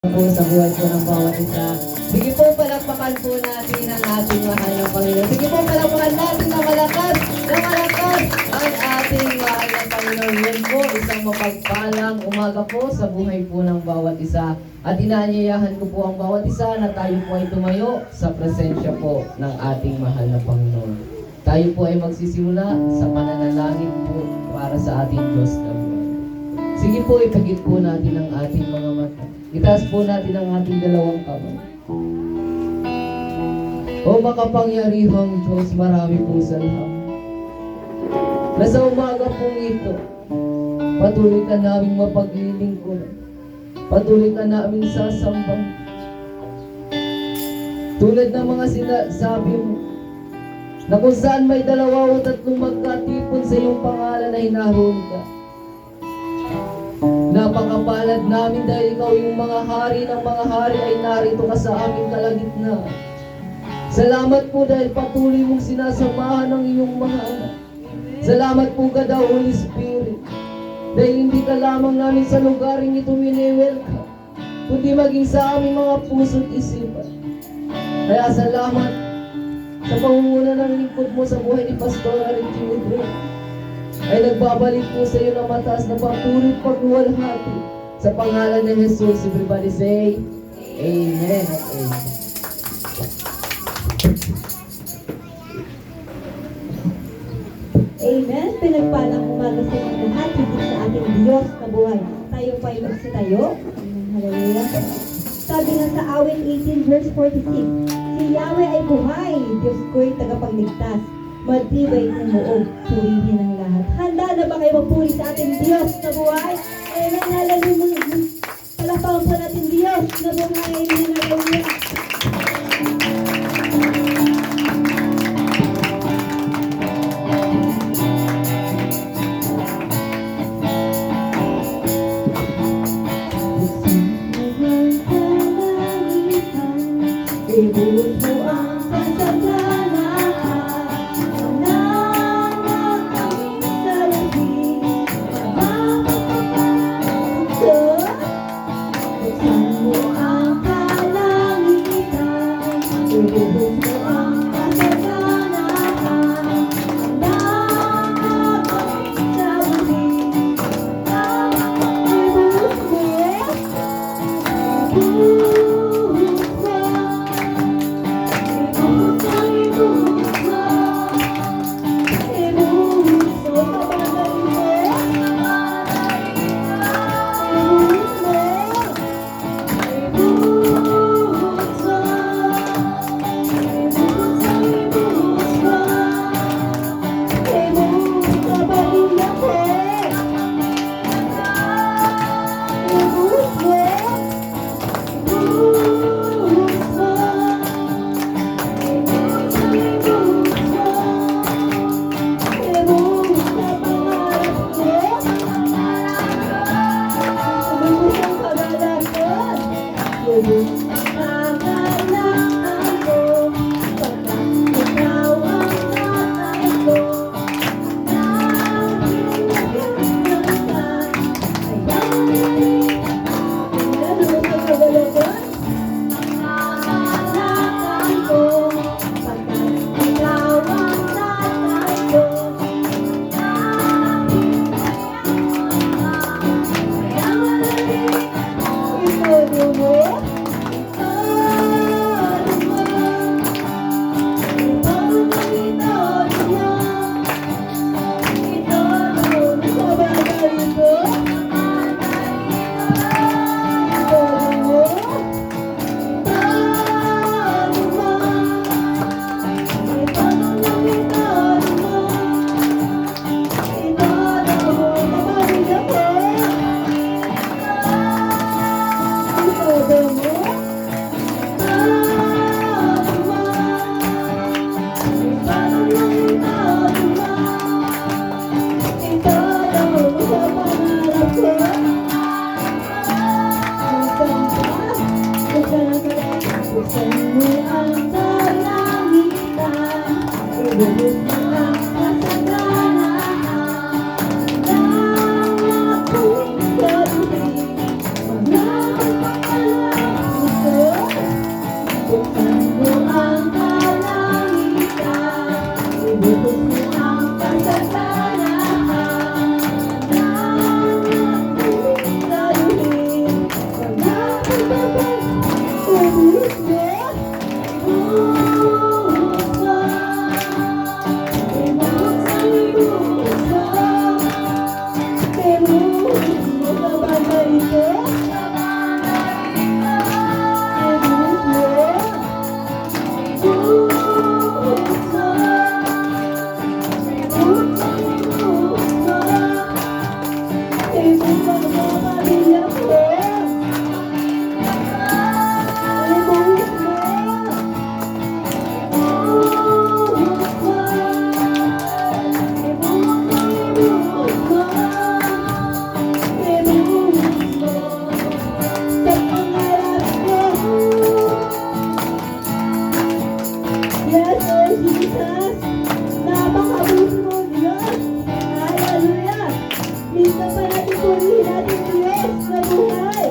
po sa buhay po ng bawat isa. Sige po, palakpakan po natin ang ating mahal na Panginoon. Sige po, palakpakan natin na malakas ang ating mahal na Panginoon. Yan po, isang mapagpalang umaga po sa buhay po ng bawat isa. At inaanyayahan ko po ang bawat isa na tayo po ay tumayo sa presensya po ng ating mahal na Panginoon. Tayo po ay magsisimula sa pananalangin po para sa ating Diyos na buhay. Sige po, ipagit po natin ang ating mga mata. Itaas po natin ang ating dalawang kamay. O makapangyarihang Diyos, marami po salamat. Na sa umaga pong ito, patuloy ka naming mapaglilingkuran. Patuloy ka naming sasamba. Tulad ng mga sinasabi mo, na kung saan may 2 o 3 magkatipon sa iyong pangalan na hinaroon ka. Napakapalad namin dahil ikaw yung mga hari ng mga hari ay narito ka sa aming kalagitnaan. Salamat po dahil patuloy mong sinasamahan ng iyong mga anak. Salamat po ka daw, Holy Spirit, dahil hindi ka lamang namin sa lugaring ito wini-welcome, kundi maging sa aming mga puso't isipan. Kaya salamat sa pangunguna ng lingkod mo sa buhay ni Pastor Ricky Libre, ay nagbabalik po sa iyo ng mataas na papuri at pagluwalhati sa pangalan ni Jesus. Everybody say, Amen at Amen. Amen. Pinagpalang umaga sa mga lahat, higit sa ating Diyos na buhay. Tayo pa ay magsitayo. Amen. Hallelujah. Sabi nga sa awit 18 verse 46, si Yahweh ay buhay, Diyos ko'y tagapagligtas. Matibay ng loob, purihin ang lahat. Handa na ba kayo magpuri sa ating Diyos na buhay? Amen. Hallelujah. Palakpakan po natin Diyos na buhay. Amen. Hallelujah. Ibuhos mo ang kasaganaan ng magkaming salapi, mapapapalito. Buksan mo ang kalangitan, ibuhos mo ang kasaganaan ng magkaming salapi, ibuhos mo. Jesus. Napakabuti mo, Diyos. Hallelujah. Minsan pa natin purihin natin, Diyos, na buhay.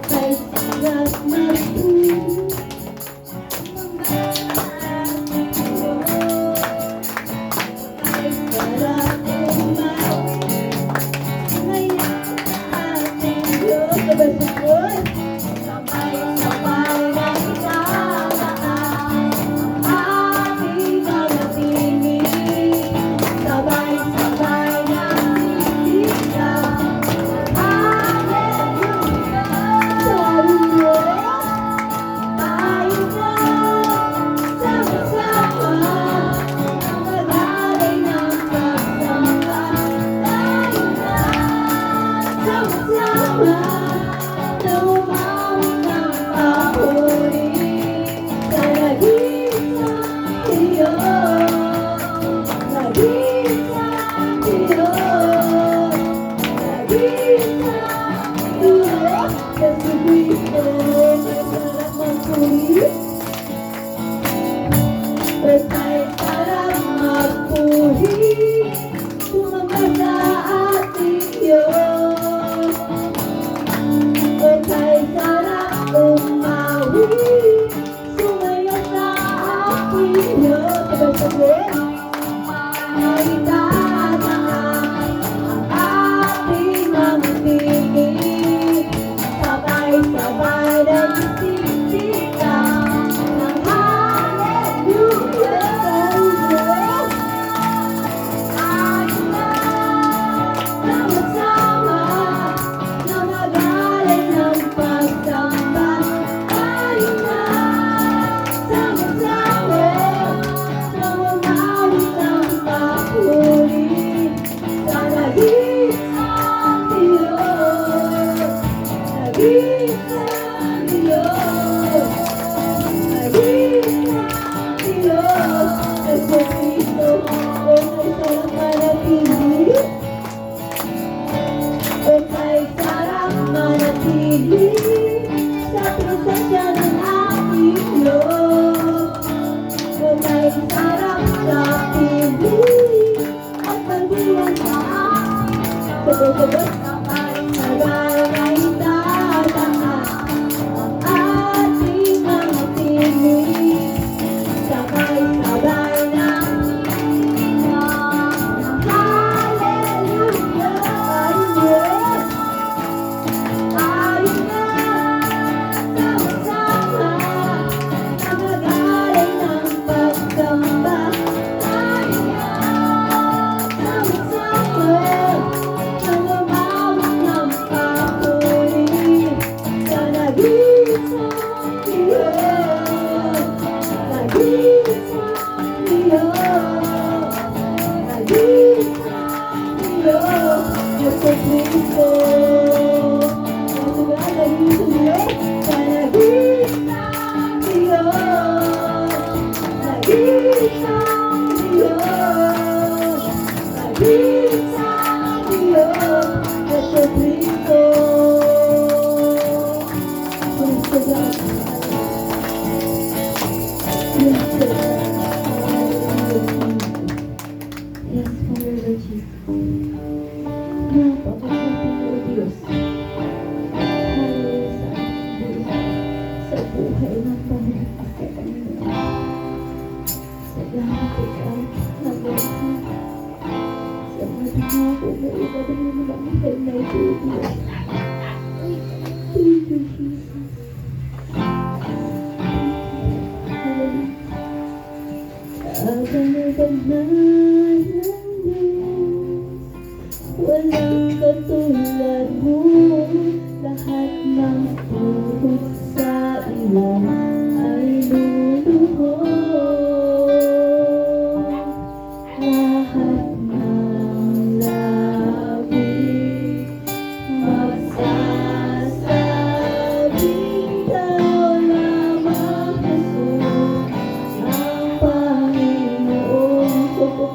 Kahit sarap magpuri, kahit sarap umawi, ngayon ating Diyos. Sabay sa Diyos. Sabay-sabay na itataan ang ating mga tingin. Sabay-sabay na titigan. Hallelujah! Tayo na sama-sama ang magaling ng pagsamba. Tayo na sama-sama na umawi ng papuri sa nagisang Diyos. Nagisang Diyos. Nagisang Diyos. Kasi Cristo ay sarap magpuri. Ay sarap magpuri. Sumamba sa ating Diyos. Ay sarap umawi. Sumaya sa ating Diyos. Sabay-sabay. Ay tataas ang ating mga tingin. Sabay-sabay na titigan ng hallelujah sa Diyos. Tayo na sama-sama na magaling ng pagsamba. Tayo na sama-sama na umawi ng papuri sa nagisang Diyos. Nagisang Diyos. Nagisang Diyos. Kasi Cristo ay sarap manatili. Ay sarap manatili sa presensya ng ating Diyos. Ay sarap napili at magbilang sa ating sabay-sabay. Sabay na itataan ang ating mga tinig. Sabay-sabay na titigan. Hallelujah! Tayo na sama-sama na magaling ng pagsamba. Tayo na sama-sama na umawi ng papuri sa nagisang Diyos. Nagisang Diyos. Nagisang Diyos. Yesu Cristo. Nagisang Diyos. Sa nagisang Diyos. Nagisang Diyos. Nagisang Diyos. Yesu Cristo. Cristo God. Yes, sir. Yes, forever Jesus. Napakabuti mo, Diyos. Hallelujah sa buhay ng Panginoon sa Panginoon. Salamat ikaw, Hallelujah. Sa mga pangako mo, ibabalik mo lang ang kanyang Diyos. Thank you, Jesus. Kagandagan ng Diyos, walang katulad mo. Lahat ng puhot sa iyo ay luluhod. Lahat ng labi magsasabing ikaw lamang, Jesus, ang Panginoon ko.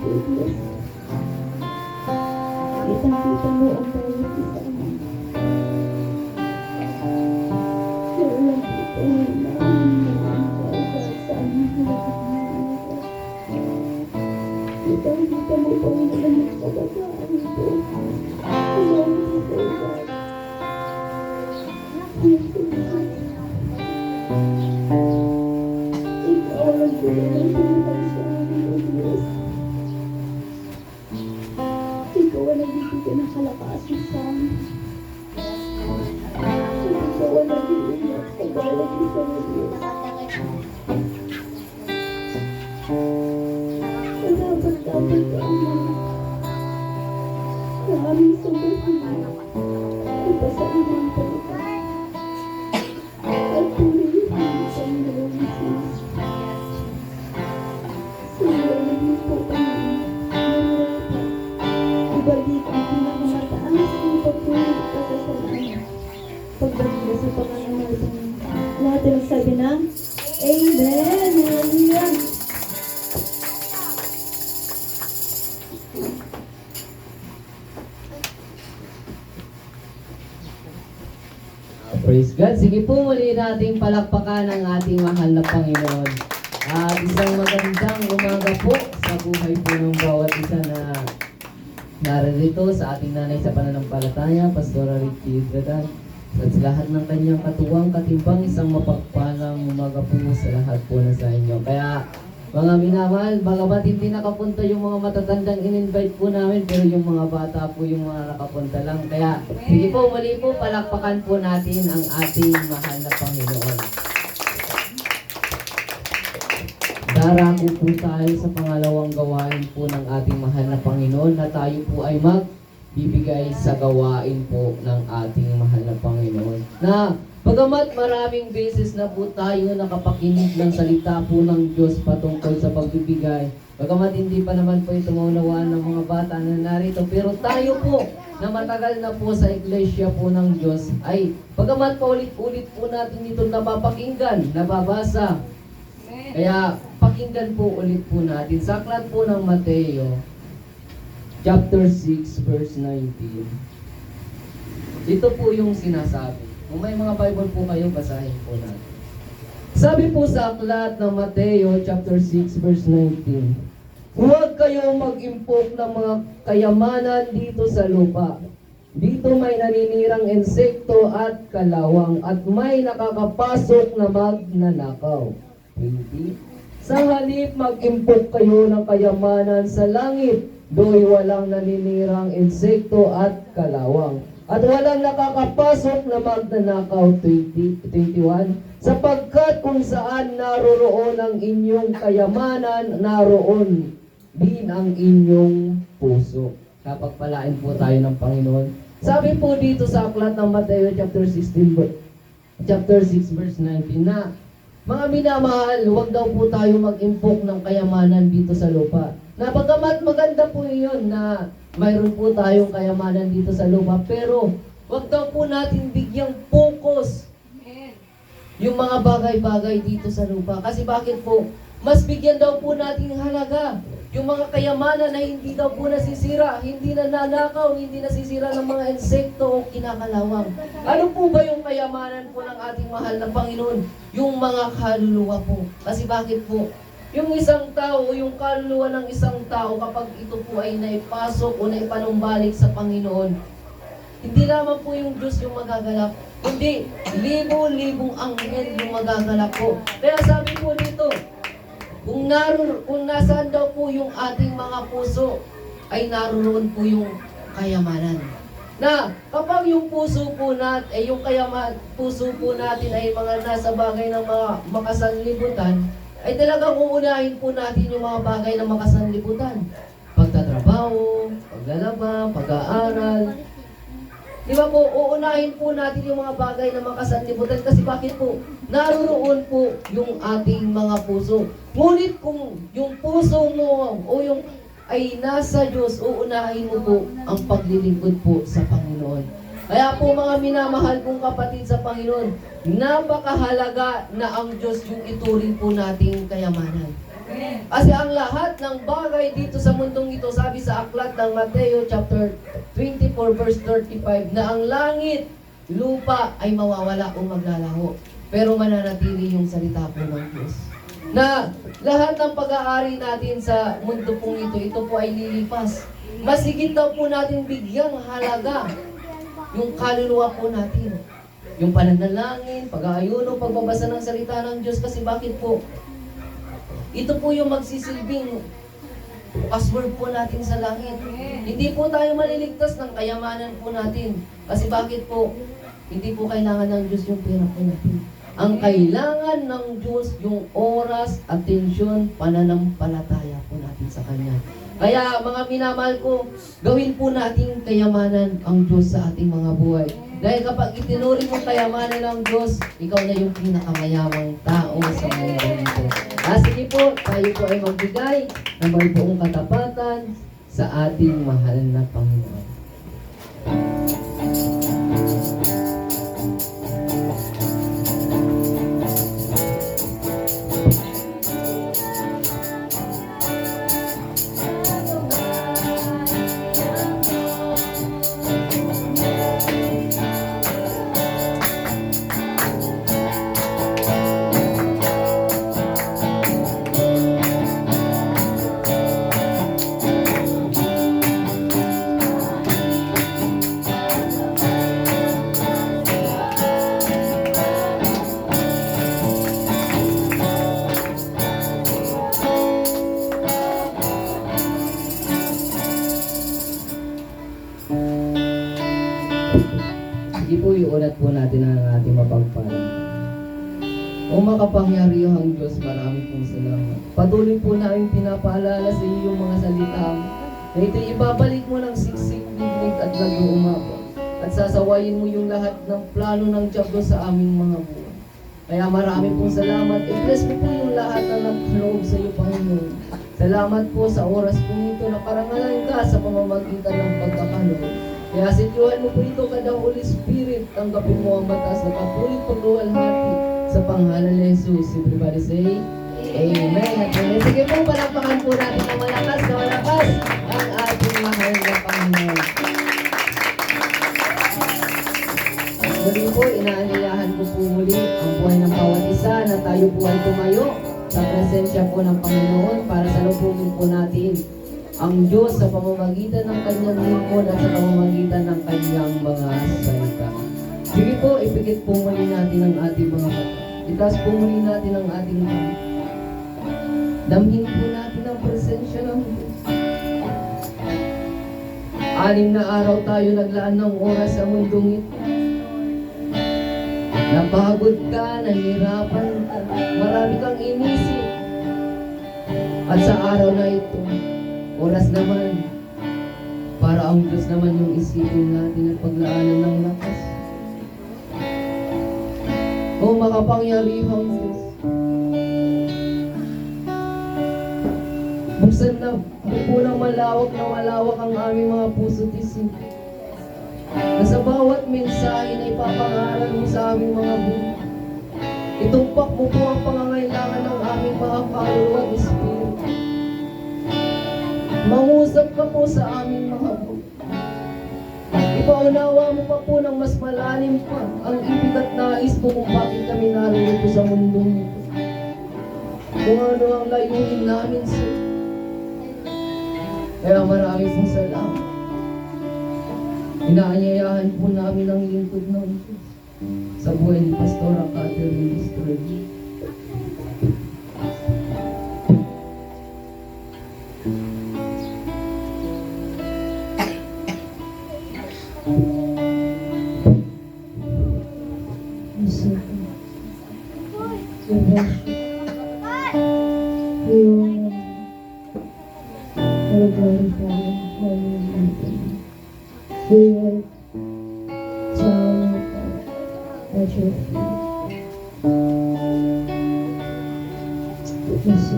po, Diyos. Kitang-kita mo ang bawat isa namin. Pero lang ito na sa aming halagang. Kitang-kita mo, Panginoon, ang kabataan ito. Ang bawat isa, O God. Yes, O God. Ikaw ang nagbigay ng buhay sa amin, O Diyos. Ikaw ang nagbibigay ng kalakasan sa amin. Ikaw ang nag-iingat sa bawat isa, O Diyos. Dapat ka, Ama, na aming sabahin. Ipasain ang pagkakas. At pumili ang Panginoon Jesus. Sinalaman mo po kami. Ibalik ang pinakamataas ng pagtulog at kasalanan. Pagbalik sa pangangamal ng lahat ng sabi ng Amen. Hallelujah. Praise God. Sige po, muli nating palakpakan ang ating mahal na Panginoon. At isang magandang umaga po sa buhay po ng bawat isa na narito sa ating nanay sa pananampalataya, Pastora Ricky Idradan. At sa lahat ng kanyang katuwang katimbang, isang mapagpalang umaga po sa lahat po na sa inyo. Kaya mga minamahal, bagamat hindi nakapunta yung mga matatandang in-invite po namin, pero yung mga bata po yung mga nakapunta lang. Kaya sige po, muli po, palakpakan po natin ang ating mahal na Panginoon. Darako po tayo sa pangalawang gawain po ng ating mahal na Panginoon na tayo po ay magbibigay sa gawain po ng ating mahal na Panginoon. Na bagamat maraming beses na po tayo nakapakinig ng salita po ng Diyos patungkol sa pagbibigay, bagamat hindi pa naman po ito maunawaan ng mga bata na narito, pero tayo po na matagal na po sa iglesia po ng Diyos ay bagamat paulit-ulit po natin ito napapakinggan, nababasa. Kaya pakinggan po ulit po natin sa aklat po ng Mateo chapter 6 verse 19. Ito po yung sinasabi. Kung may mga Bible po kayo, basahin po natin. Sabi po sa aklat ng Mateo chapter 6 verse 19, huwag kayong mag-impok ng mga kayamanan dito sa lupa. Dito may naninirang insekto at kalawang at may nakakapasok na magnanakaw. 20. Sa halip mag-impok kayo ng kayamanan sa langit, do'y walang naninirang insekto at kalawang. At walang nakakapasok na magnanakaw. 21. Sapagkat kung saan naroroon ang inyong kayamanan, naroon din ang inyong puso. Kapagpalain po tayo ng Panginoon. Sabi po dito sa aklat ng Mateo chapter 6 verse 19 na mga minamahal, huwag daw po tayo mag-impok ng kayamanan dito sa lupa. Na bagamat maganda po iyon na mayroon po tayong kayamanan dito sa lupa, pero wag daw po natin bigyang focus yung mga bagay-bagay dito sa lupa. Kasi bakit po? Mas bigyan daw po natin halaga yung mga kayamanan na hindi daw po nasisira, hindi na nanakaw, hindi nasisira ng mga insekto o kinakalawang. Ano po ba yung kayamanan po ng ating mahal na Panginoon? Yung mga kaluluwa po. Kasi bakit po? Yung isang tao, yung kaluluwa ng isang tao, kapag ito po ay naipasok o naipanumbalik sa Panginoon, hindi lamang po yung Diyos yung magagalak, hindi, libo-libong anghel yung magagalak po. Kaya sabi po dito, kung nasaan daw po yung ating mga puso, ay naroon po yung kayamanan. Na kapag yung puso po natin, puso po natin ay mga nasa bagay ng mga makasanlibutan, ay talagang uunahin po natin yung mga bagay na makasanlibutan. Pagtatrabaho, paglalaba, pag-aaral. Di ba po, uunahin po natin yung mga bagay na makasanlibutan kasi bakit po? Naroon po yung ating mga puso. Ngunit kung yung puso mo o yung ay nasa Diyos, uunahin mo po ang paglilingkod po sa Panginoon. Kaya po mga minamahal kong kapatid sa Panginoon, napakahalaga na ang Diyos yung ituring po nating kayamanan. Kasi ang lahat ng bagay dito sa mundong ito, sabi sa aklat ng Mateo chapter 24 verse 35, na ang langit, lupa ay mawawala o maglalaho. Pero mananatili yung salita po ng Diyos. Na lahat ng pag-aari natin sa mundo pong ito po ay lilipas. Mas higit daw po natin bigyang halaga yung kaluluwa po natin. Yung pananalangin, pag-aayuno, pagbabasa ng salita ng Diyos. Kasi bakit po? Ito po yung magsisilbing password po natin sa langit. Hindi po tayo maliligtas ng kayamanan po natin. Kasi bakit po? Hindi po kailangan ng Diyos yung pera po natin. Ang kailangan ng Diyos yung oras, atensyon, pananampalataya po natin sa Kanya. Kaya mga minamahal ko, gawin po nating kayamanan ang Diyos sa ating mga buhay. Dahil kapag itinuri mo kayamanan ng Diyos, ikaw na yung pinakamayamang tao sa mundo nito. Sige po, tayo po ay magbigay ng may buong katapatan sa ating mahal na Panginoon. Sige po, iulat po natin ang ating mapagpalang. O makapangyarihang Diyos, marami pong salamat. Patuloy po namin pinapaalala sa iyo yung mga salita na ito'y ibabalik mo ng siksik, bibig at nag-uumabot. At sasawayin mo yung lahat ng plano ng Diablo sa aming mga buhay. Kaya marami pong salamat. I-bless mo po yung lahat na nag-loob sa iyo, Panginoon. Salamat po sa oras po nito na karangalan ka sa pamamagitan ng pagkakaloob. Kaya sityohan mo po ito kada Holy Spirit, tanggapin mo ang mataas na patuloy pagluwalhati sa pangalan ni Jesus. Everybody say, Amen. Amen. Sige po, palakpakan po natin ng malakas na malakas ang ating mahal na Panginoon. Muli po, inaanyayahan ko po muli ang buhay ng bawat isa na tayo po ay tumayo sa presensya po ng Panginoon para salubungin po natin ang Diyos sa pamamagitan ng kanyang lingkod at sa pamamagitan ng kanyang mga salita. Sige po, ipikit po muli natin ang ating mga mata. Itaas po muli natin ang ating mga. Damhin po natin ang presensya ng Diyos. 6 na araw tayo naglaan ng oras sa mundong ito. Napagod ka, nahirapan ka, marami kang inisip. At sa araw na ito, oras naman, para ang Diyos naman yung isipin natin at paglaanan ng lakas. O makapangyarihang Diyos, buksan na po ng malawak ang aming mga puso't isip. Na sa bawat mensahe na ipapangaral mo sa aming mga buhay, itumpak mo po ang pangangailangan ng aming mga kaluluwa at espiritu. Mangusap ka po sa aming mga buhay. Ipaunawa mo pa po ng mas malalim pa ang ibig at nais mo kung bakit kami narito sa mundong ito. Kung ano ang layunin namin sa iyo. Kaya marami pong salamat. Inaanyayahan po namin ang lingkod ng Diyos sa buhay ni Pastora Catherine Destroy. We will tell that you're free. Yes,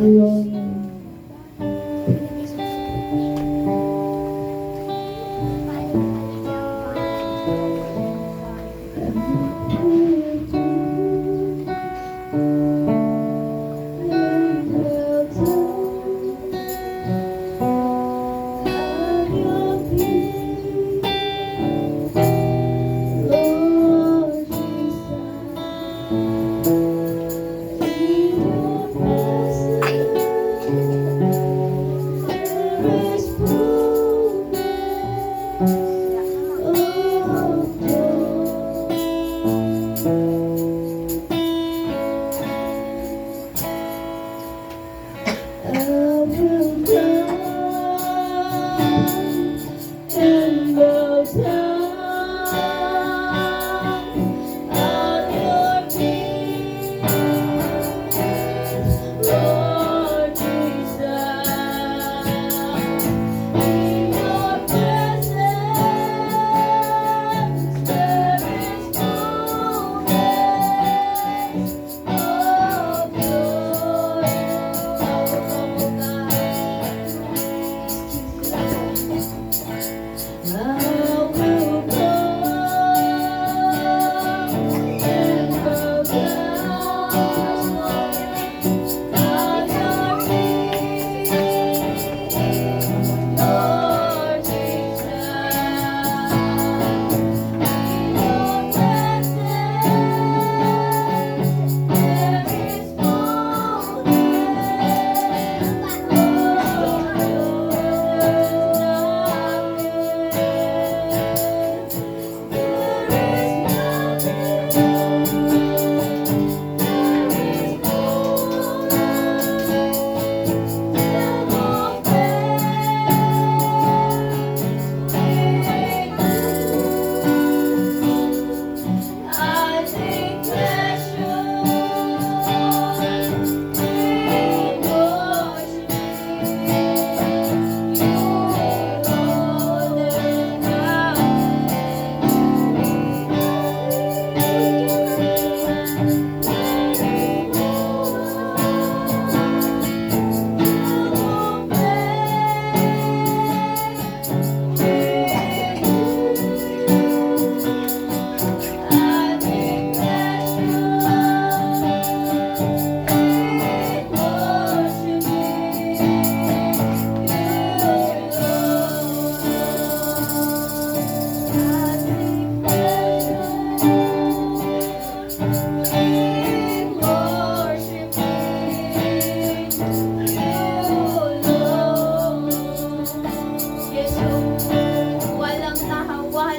alone.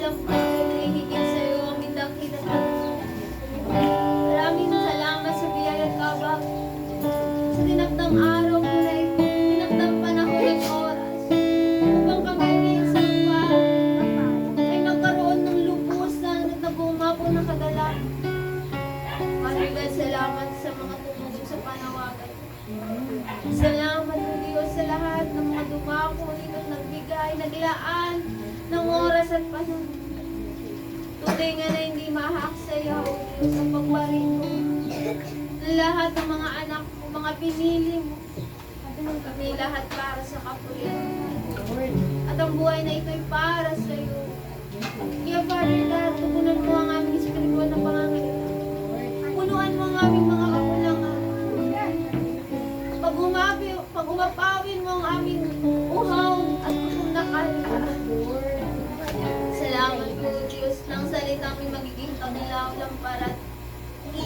dakilang pagkakas, higit sa iyo aming dakilang pagkakas. Maraming salamat sa biyaya at kabag sa tinakdang araw mo na ito, tinakdang panahon at oras, upang kami minsan pa ay magkaroon ng lubusan at nag-umapon ng kadalanan. Maraming salamat sa mga tumugon sa panawagan. Salamat po Diyos sa lahat ng mga dumako dito at nagbigay, naglaan ng oras at panahon. Tunay nga na hindi mahaksayaw, Diyos, ang pagwarin mo. Lahat ng mga anak mo, mga pinili mo, kami lahat para sa kapulian. At ang buhay na ito ay para sa iyo. Kaya Father God, tugunan mo ang aming espiritual na pangangailangan. Punuan mo ang aming mga kakulangan. Pag umapawin mo ang aming uhaw at gutom na kaluluwa. Salamat po Diyos ng salita may magiging kanilaw, lamparat,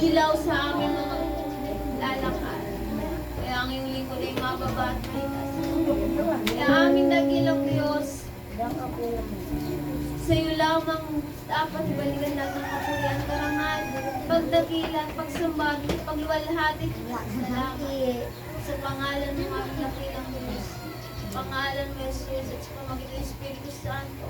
ilaw sa aming mga lalakad. Kaya ang iyong lingkod ay mababa at maitas. Kaya aming dakilang Diyos, sa iyo lamang dapat ibalikan natin ang kapurihan, karangan, pagdakilan, pagsambat, pagluwalhati, salamat sa pangalan ng aming dakilang Diyos. Pangalan mo Jesus at sa pamagitan ng Espiritu Santo.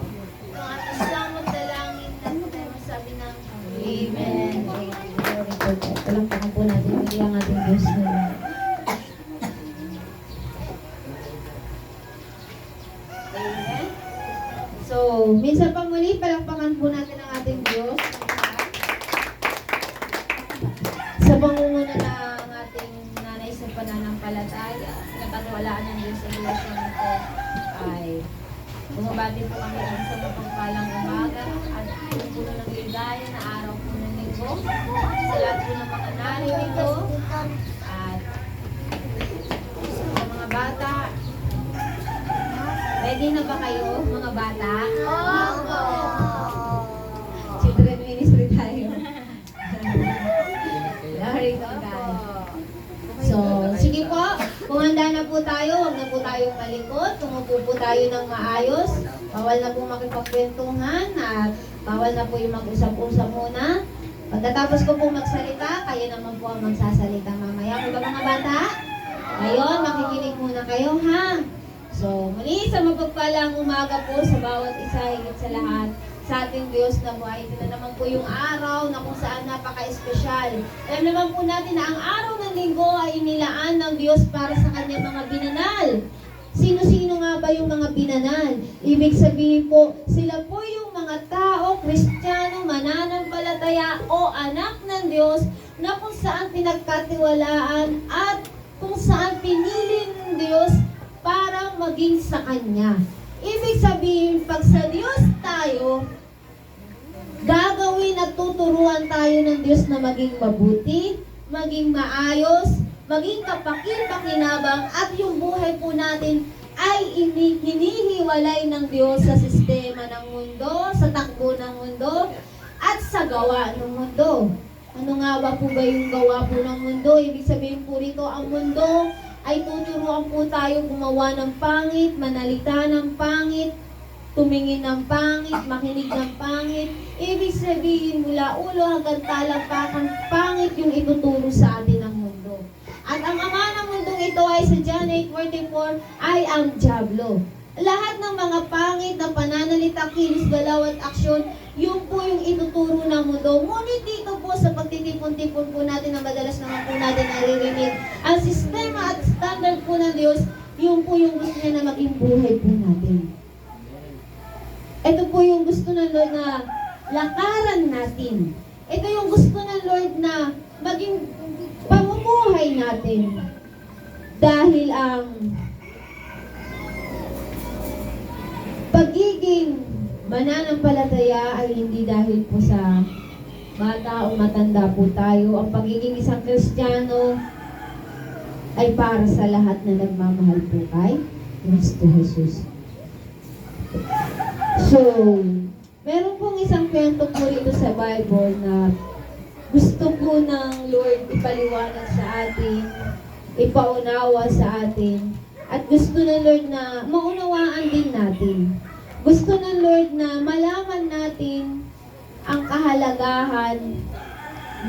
Ang ating samot dalangin na tayo masabi ng Amen. Glory to God. Palakpakan po natin ang ating Diyos na. Amen. So, minsan pa muli, palakpakan po natin ang ating Diyos. Sa pangunguna ng ating nanay sa pananampalataya, napatawalaan ng Diyos sa relasyon nito ay bumabati po kami ng sa mapagpalang umaga at puno ng ligaya na araw po ng linggo. Sa lahat po ng mga narito at sa mga bata. Ready na ba kayo, mga bata? Opo! Children ministry tayo. Glory to God. So, sige po, kung handa na po tayo, huwag na po tayong malikot. Tumupo po tayo ng maayos. Bawal na po makipagkwentuhan at bawal na po yung mag-usap-usap muna. Pagkatapos ko po magsalita, kayo naman po ang magsasalita mamaya. Kung ba mga bata? Ngayon, makikinig muna kayo, ha? So, muli sa mapagpalang umaga po sa bawat isa, higit sa lahat, sa ating Diyos na buhay. Ito na naman po yung araw na kung saan napaka-espesyal. Alam naman po natin na ang araw ng linggo ay inilaan ng Diyos para sa kanyang mga binanal. Sino-sino nga ba yung mga binanal? Ibig sabihin po, sila po yung mga tao, Kristiyano, mananampalataya o anak ng Diyos na kung saan pinagkatiwalaan at kung saan pinili ng Diyos para maging sa Kanya. Ibig sabihin, pag sa Diyos tayo, gagawin at tuturuan tayo ng Diyos na maging mabuti, maging maayos, maging kapakinabangan, at yung buhay po natin ay hinihiwalay ng Diyos sa sistema ng mundo, sa takbo ng mundo, at sa gawa ng mundo. Ano nga ba po ba yung gawa po ng mundo? Ibig sabihin po rito, ang mundo ay tuturuan po tayo gumawa ng pangit, manalita ng pangit, tumingin ng pangit, makinig ng pangit. Ibig sabihin mula ulo hanggang talampakan, pangit yung ituturo sa atin ng mundo. At ang ama ng mundong ito ay sa John 8:44 ay ang dyablo. Lahat ng mga pangit na pananalita, kilos, galaw at aksyon, yun po yung ituturo ng mundo. Ngunit dito po sa pagtitipon-tipon po natin na madalas naman po natin naririnig, ang sistema at standard po ng Diyos, yun po yung gusto niya na maging buhay po natin. Ito po yung gusto ng Lord na lakaran natin. Ito yung gusto ng Lord na maging pamumuhay natin. Dahil ang pagiging mananampalataya ay hindi dahil po sa bata o matanda po tayo. Ang pagiging isang Kristiyano ay para sa lahat na nagmamahal po kay Kristo Jesus. So, meron pong isang kwento po rito sa Bible na gusto po ng Lord ipaliwanag sa atin, ipaunawa sa atin, at gusto ng Lord na maunawaan din natin. Gusto ng Lord na malaman natin kahalagahan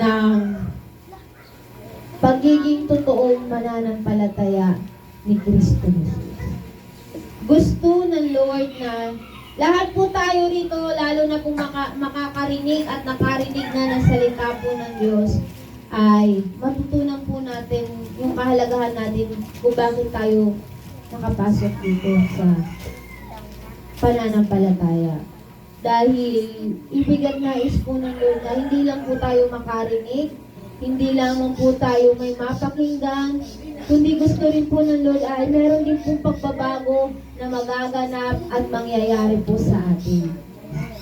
ng pagiging totoong mananampalataya ni Kristo Jesus. Gusto ng Lord na lahat po tayo rito, lalo na kung makakarinig at nakarinig na ng salita po ng Diyos, ay matutunan po natin yung kahalagahan natin kung bakit tayo nakapasok dito sa pananampalataya. Dahil ibig at nais po ng Lord na hindi lang po tayo makarinig, hindi lamang po tayo may mapakinggan, kundi gusto rin po ng Lord ay meron din pong pagbabago na magaganap at mangyayari po sa atin.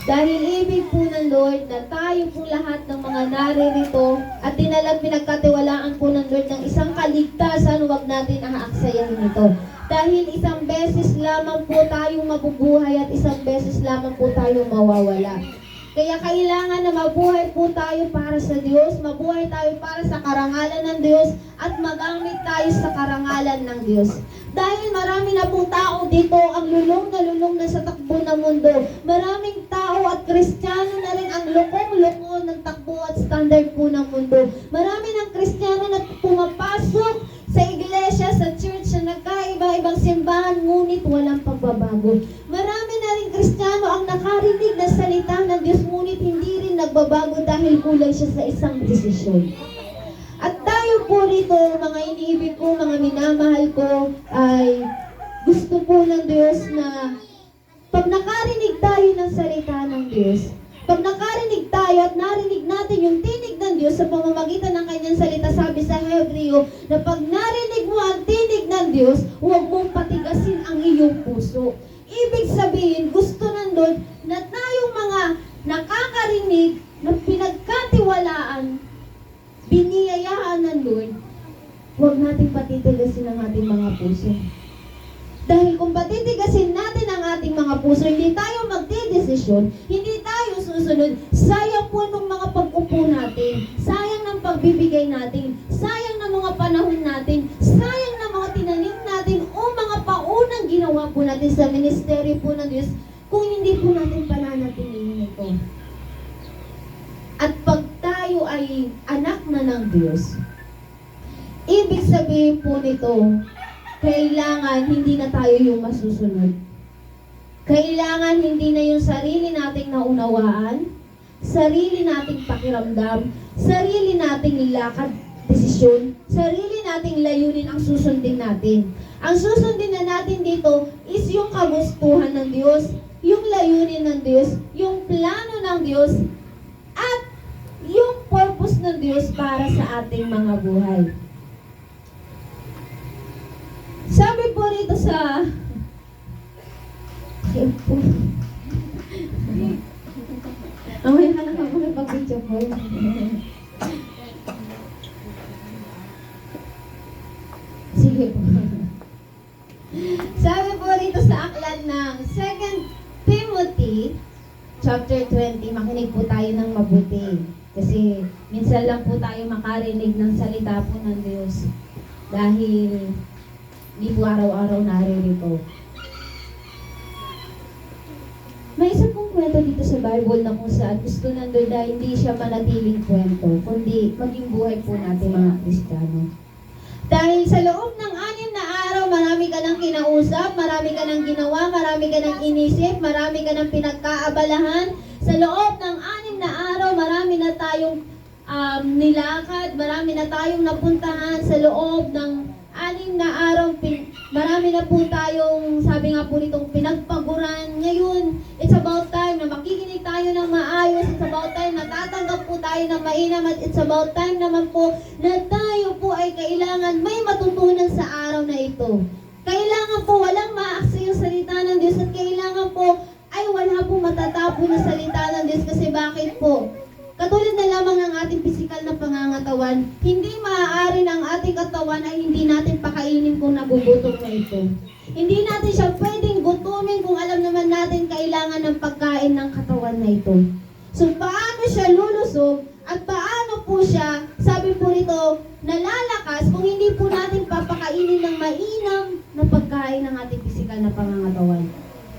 Dahil ibig po ng Lord na tayo po lahat ng mga naririto at dinalang pinagkatiwalaan po ng Lord ng isang kaligtasan, huwag natin aaksayahin ito. Dahil isang beses lamang po tayong mabubuhay at isang beses lamang po tayong mawawala. Kaya kailangan na mabuhay po tayo para sa Diyos, mabuhay tayo para sa karangalan ng Diyos, at magamit tayo sa karangalan ng Diyos. Dahil marami na pong tao dito ang lulong na sa takbo ng mundo. Maraming tao at Kristiyano na rin ang lukong-lukong ng takbo at standard po ng mundo. Marami ng Kristiyano na pumapasok sa iglesia, sa church, na nagkaiba-ibang simbahan, ngunit walang pagbabago. Marami na rin Kristiyano ang nakarinig na salita ng Diyos, ngunit hindi rin nagbabago dahil kulang siya sa isang desisyon. At tayo po rito, mga iniibig ko, mga minamahal ko, ay gusto po ng Diyos na pag nakarinig tayo ng salita ng Diyos, pag nakarinig tayo at narinig natin yung tinig ng Diyos sa pamamagitan ng kanyang salita, sabi sa Hebreo, na pag narinig mo ang tinig ng Diyos, huwag mong patigasin ang iyong puso. Ibig sabihin, gusto ng Lord na tayong mga nakakarinig na pinagkatiwalaan, biniyayahan ng Lord, huwag natin patitigasin ang ating mga puso. Dahil kung patitigasin natin ang ating mga puso, hindi tayo magdedesisyon, hindi tayo susunod, sayang po ng mga pag-upo natin, sayang ng pagbibigay natin, sayang ng mga panahon natin, sayang ng mga tinanim natin o mga paunang ginawa po natin sa ministeryo po ng Diyos kung hindi po natin pananatilihin ito. At pag tayo ay anak na ng Diyos, ibig sabihin po nito, kailangan hindi na tayo yung masusunod. Kailangan hindi na yung sarili nating naunawaan, sarili nating pakiramdam, sarili nating lakad, desisyon, sarili nating layunin ang susundin natin. Ang susundin na natin dito is yung kagustuhan ng Diyos, yung layunin ng Diyos, yung plano ng Diyos, at yung purpose ng Diyos para sa ating mga buhay. Sabi po rito sa Amay ka na ka mga pag-video po. Sige po. Sabi po rito sa aklat ng 2 Timothy chapter 20, makinig po tayo ng mabuti. Kasi minsan lang po tayo makarinig ng salita po ng Diyos. Dahil hindi po araw-araw naririto. May isa pong kwento dito sa Bible na kung saan gusto ng Lord na hindi siya manatiling kwento, kundi maging buhay po natin mga Kristiyano. Dahil sa loob ng 6 na araw, marami ka nang kinausap, marami ka nang ginawa, marami ka nang inisip, marami ka nang pinagkaabalahan. Sa loob ng 6 na araw, marami na tayong nilakad, marami na tayong napuntahan sa loob ng 6 na araw, marami na po tayong, sabi nga po nitong pinagpaguran. Ngayon, it's about time na makikinig tayo ng maayos, it's about time na tatanggap po tayo ng mainam, at it's about time naman po na tayo po ay kailangan may matutunan sa araw na ito. Kailangan po walang maaksa yung salita ng Diyos, at kailangan po ay wala po matatapo na salita ng Diyos. Kasi bakit po? Katulad na lamang ng ating pisikal na pangangatawan, hindi maaari ng ating katawan ay hindi natin pakainin kung nagugutom na ito. Hindi natin siya pwedeng gutumin kung alam naman natin kailangan ng pagkain ng katawan na ito. So paano siya lulusog at paano po siya, sabi po rito, nalalakas kung hindi po natin papakainin ng mainam na pagkain ng ating pisikal na pangangatawan.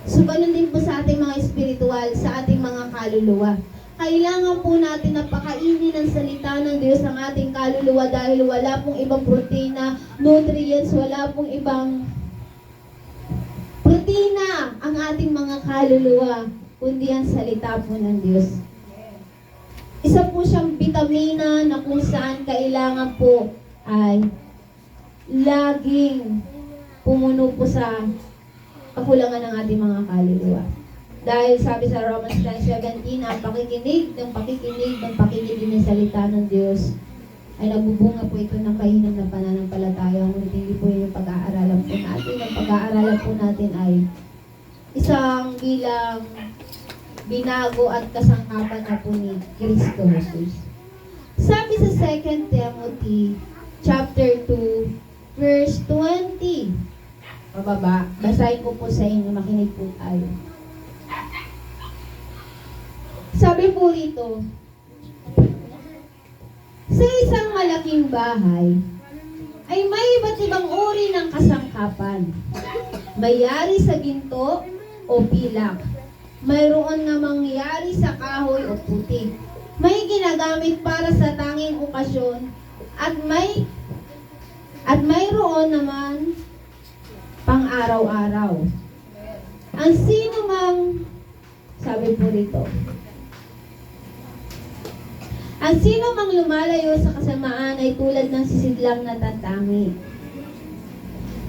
So ganun din po sa ating mga espiritual, sa ating mga kaluluwa. kailangan po natin na pakainin ng salita ng Diyos ang ating kaluluwa dahil wala pong ibang protina, nutrients, wala pong ibang protina ang ating mga kaluluwa, kundi ang salita po ng Diyos. Isa po siyang bitamina na kung saan kailangan po ay laging pumuno po sa kakulangan ng ating mga kaluluwa. Dahil sabi sa Romans 10:17, ang pakikinig ng salita ng Diyos ay nagbubunga po ito ng kahinam na pananampalataya. Ngunit hindi po yung pag-aaralan po natin. Ang pag-aaralan po natin ay isang bilang binago at kasangkapan na po ni Kristo Jesus. Sabi sa 2 Timothy chapter 2 verse 20. Pababa, basahin ko po sa inyo, makinig po tayo. Sabi po rito, sa isang malaking bahay ay may iba't ibang uri ng kasangkapan. Mayari sa ginto o pilak. Mayroon namang yari sa kahoy o putik. May ginagamit para sa tanging okasyon at mayroon naman pang araw-araw. Ang sino mang, sabi po rito, ang sino mang lumalayo sa kasamaan ay tulad ng sisidlang natatangi.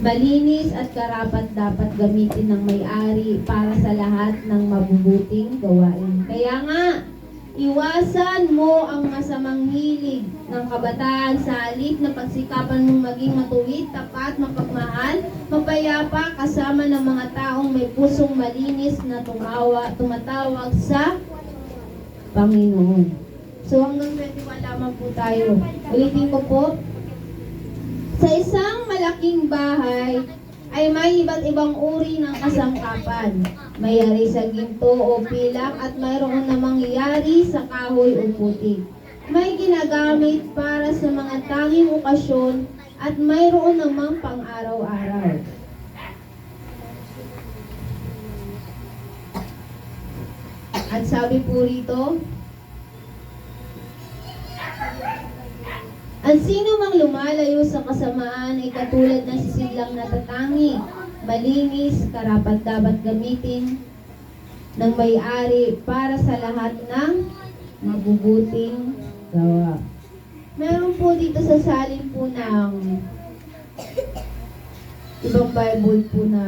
Malinis at karapat dapat gamitin ng may-ari para sa lahat ng mabubuting gawain. Kaya nga, iwasan mo ang masamang hilig ng kabataan sa halip na pagsikapan mong maging matuwid, tapat, mapagmahal, mapayapa, kasama ng mga taong may pusong malinis na tumatawag sa Panginoon. So hanggang 21 lamang po tayo. Ulitin ko po. Sa isang malaking bahay ay may iba't ibang uri ng kasangkapan. May yari sa ginto o pilak at mayroon namang yari sa kahoy o putik. May ginagamit para sa mga tanging okasyon at mayroon namang pang-araw-araw. At sabi po rito, ang sino mang lumalayo sa kasamaan ay katulad ng sisidlang natatangi, malinis, karapat dapat gamitin ng may-ari para sa lahat ng mabubuting gawa. Meron po dito sa salin po ng ibang Bible po na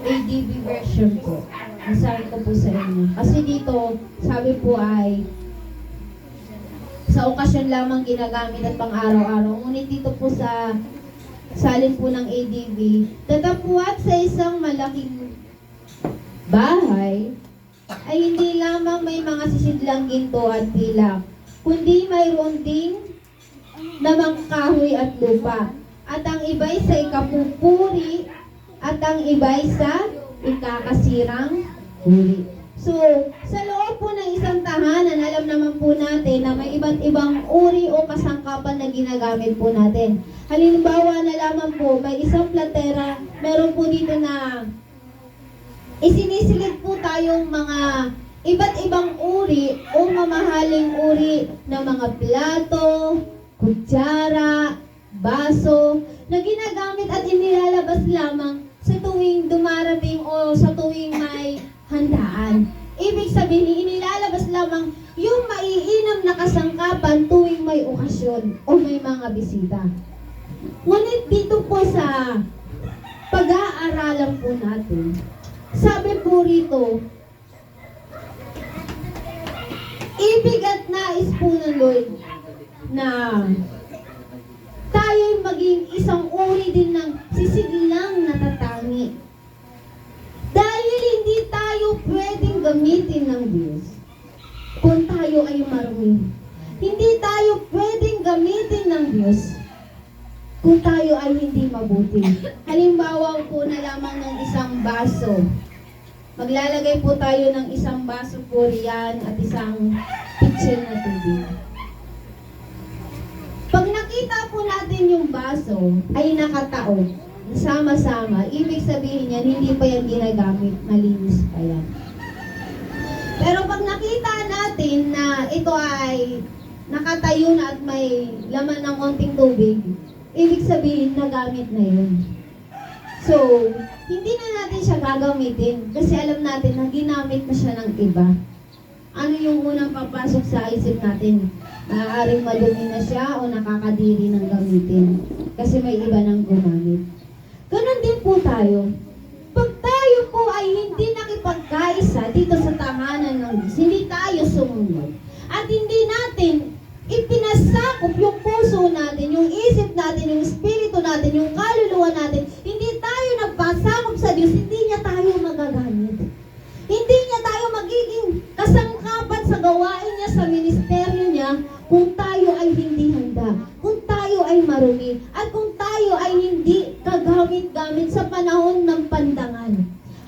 ADB version po. Nasabi ko po sa inyo. Kasi dito, sabi po ay sa okasyon lamang ginagamit at pang araw-araw. Ngunit dito po sa salin po ng ADB, tatapwat sa isang malaking bahay ay hindi lamang may mga sisidlang ginto at pilak, kundi mayroon ding namang kahoy at lupa. At ang iba'y sa ikapupuri at ang iba'y sa ikakasirang uri. So, sa loob po ng isang tahanan, alam naman po natin na may iba't ibang uri o kasangkapan na ginagamit po natin. Halimbawa na lamang po, may isang platera, meron po dito na isinisilid po tayong mga iba't ibang uri o mamahaling uri ng mga plato, kutsara, baso, na ginagamit at inilalabas lamang sa tuwing dumarating o sa tuwing may handaan. Ibig sabihin, inilalabas lamang yung maiinam na kasangkapan tuwing may okasyon o may mga bisita. Ngunit dito po sa pag-aaralan po natin, sabi po rito, ibig at nais po ng Lord na tayo'y maging isang uri din ng sisidlang natatangi. Dahil hindi tayo pwedeng gamitin ng Diyos kung tayo ay marumi. Hindi tayo pwedeng gamitin ng Diyos kung tayo ay hindi mabuti. Halimbawa po na lamang ng isang baso. Maglalagay po tayo ng isang baso po riyan at isang pitcher na tubig. Pag nakita po natin yung baso ay nakataob, sama-sama, ibig sabihin yan, hindi pa yan ginagamit, malinis pa yan. Pero pag nakita natin na ito ay nakatayo na at may laman ng konting tubig, ibig sabihin nagamit na yun. So, hindi na natin siya gagamitin kasi alam natin na ginamit na siya ng iba. Ano yung unang papasok sa isip natin? Maaaring madumi na siya o nakakadiri ng gamitin kasi may iba nang gumamit. Ganon din po tayo. Pag tayo po ay hindi nakipagkaisa dito sa tahanan ng Diyos, hindi tayo sumunod, at hindi natin ipinasakop yung puso natin, yung isip natin, yung espiritu natin, yung kaluluwa natin, hindi tayo nagpasakop sa Diyos, hindi niya tayo magagamit. Hindi niya tayo magiging kasangkapan sa gawain niya, sa ministeryo niya, kung tayo ay hindi handa, kung tayo ay marumi, at kung tayo ay hindi kagamit-gamit sa panahon ng pandangal.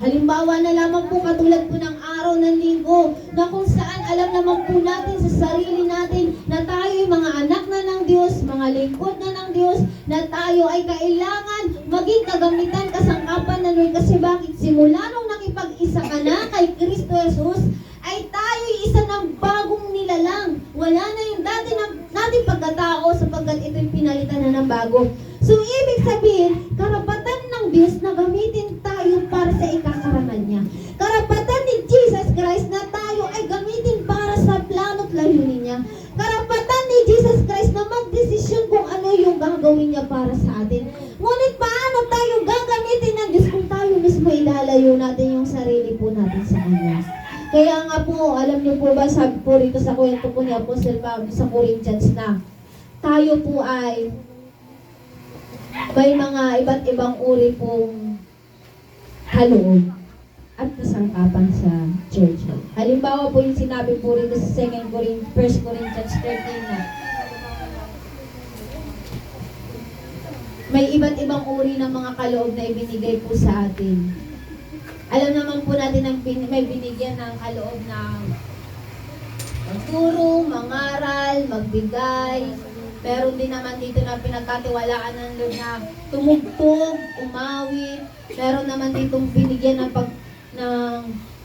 Halimbawa na lamang po katulad po ng araw ng linggo na kung saan alam naman po natin sa sarili natin na tayo ay mga anak na ng Diyos, mga lingkod na ng Diyos, na tayo ay kailangan maging kagamitan, kasangkapan na Lord. Kasi bakit? Simula nung nakipag-isa ka na kay Kristo Jesus, ay tayo isa ng bagong nilalang. Wala na yung dati na nating pagkatao sapagkat ito'y pinalitan na ng bago. So, ibig sabihin, karapatan ng Diyos na gamitin tayo para sa ikakarangan niya. Karapatan ni Jesus Christ na tayo ay gamitin para sa plano't layunin niya. Karapatan ni Jesus Christ na magdesisyon kung ano yung gagawin niya para sa atin. Ngunit paano tayo gagamitin ng Diyos kung tayo mismo ilalayo natin yung sarili po natin sa Kanya? Kaya nga po, alam niyo po ba, sabi po rito sa kwento po ni Apostle Pablo sa Corinthians na tayo po ay may mga iba't ibang uri pong kaloob at kasangkapan sa church. Halimbawa po yung sinabi po rito sa 1 Corinthians 13 na may iba't ibang uri ng mga kaloob na ibinigay po sa atin. Alam naman po natin ang may binigyan ng kaloob na magturo, mangaral, magbigay. Meron din naman dito na pinagkatiwalaan ng Lord na tumugtog, umawit. Meron naman ditong binigyan ng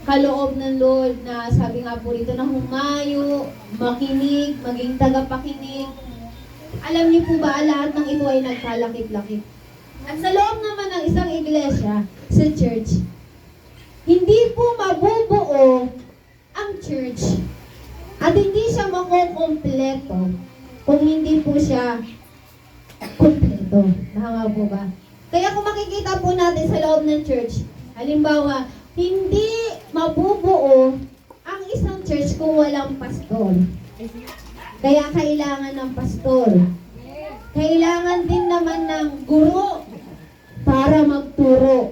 kaloob ng Lord na sabi nga po rito na humayo, makinig, maging tagapakinig. Alam niyo po ba, lahat ng ito ay nagkalakip-lakip. At sa loob naman ng isang iglesia, sa church, hindi po mabubuo ang church at hindi siya makukompleto kung hindi po siya kompleto. Tama po ba? Kaya kung makikita po natin sa loob ng church, halimbawa, hindi mabubuo ang isang church kung walang pastor. Kaya kailangan ng pastor. Kailangan din naman ng guro para magturo.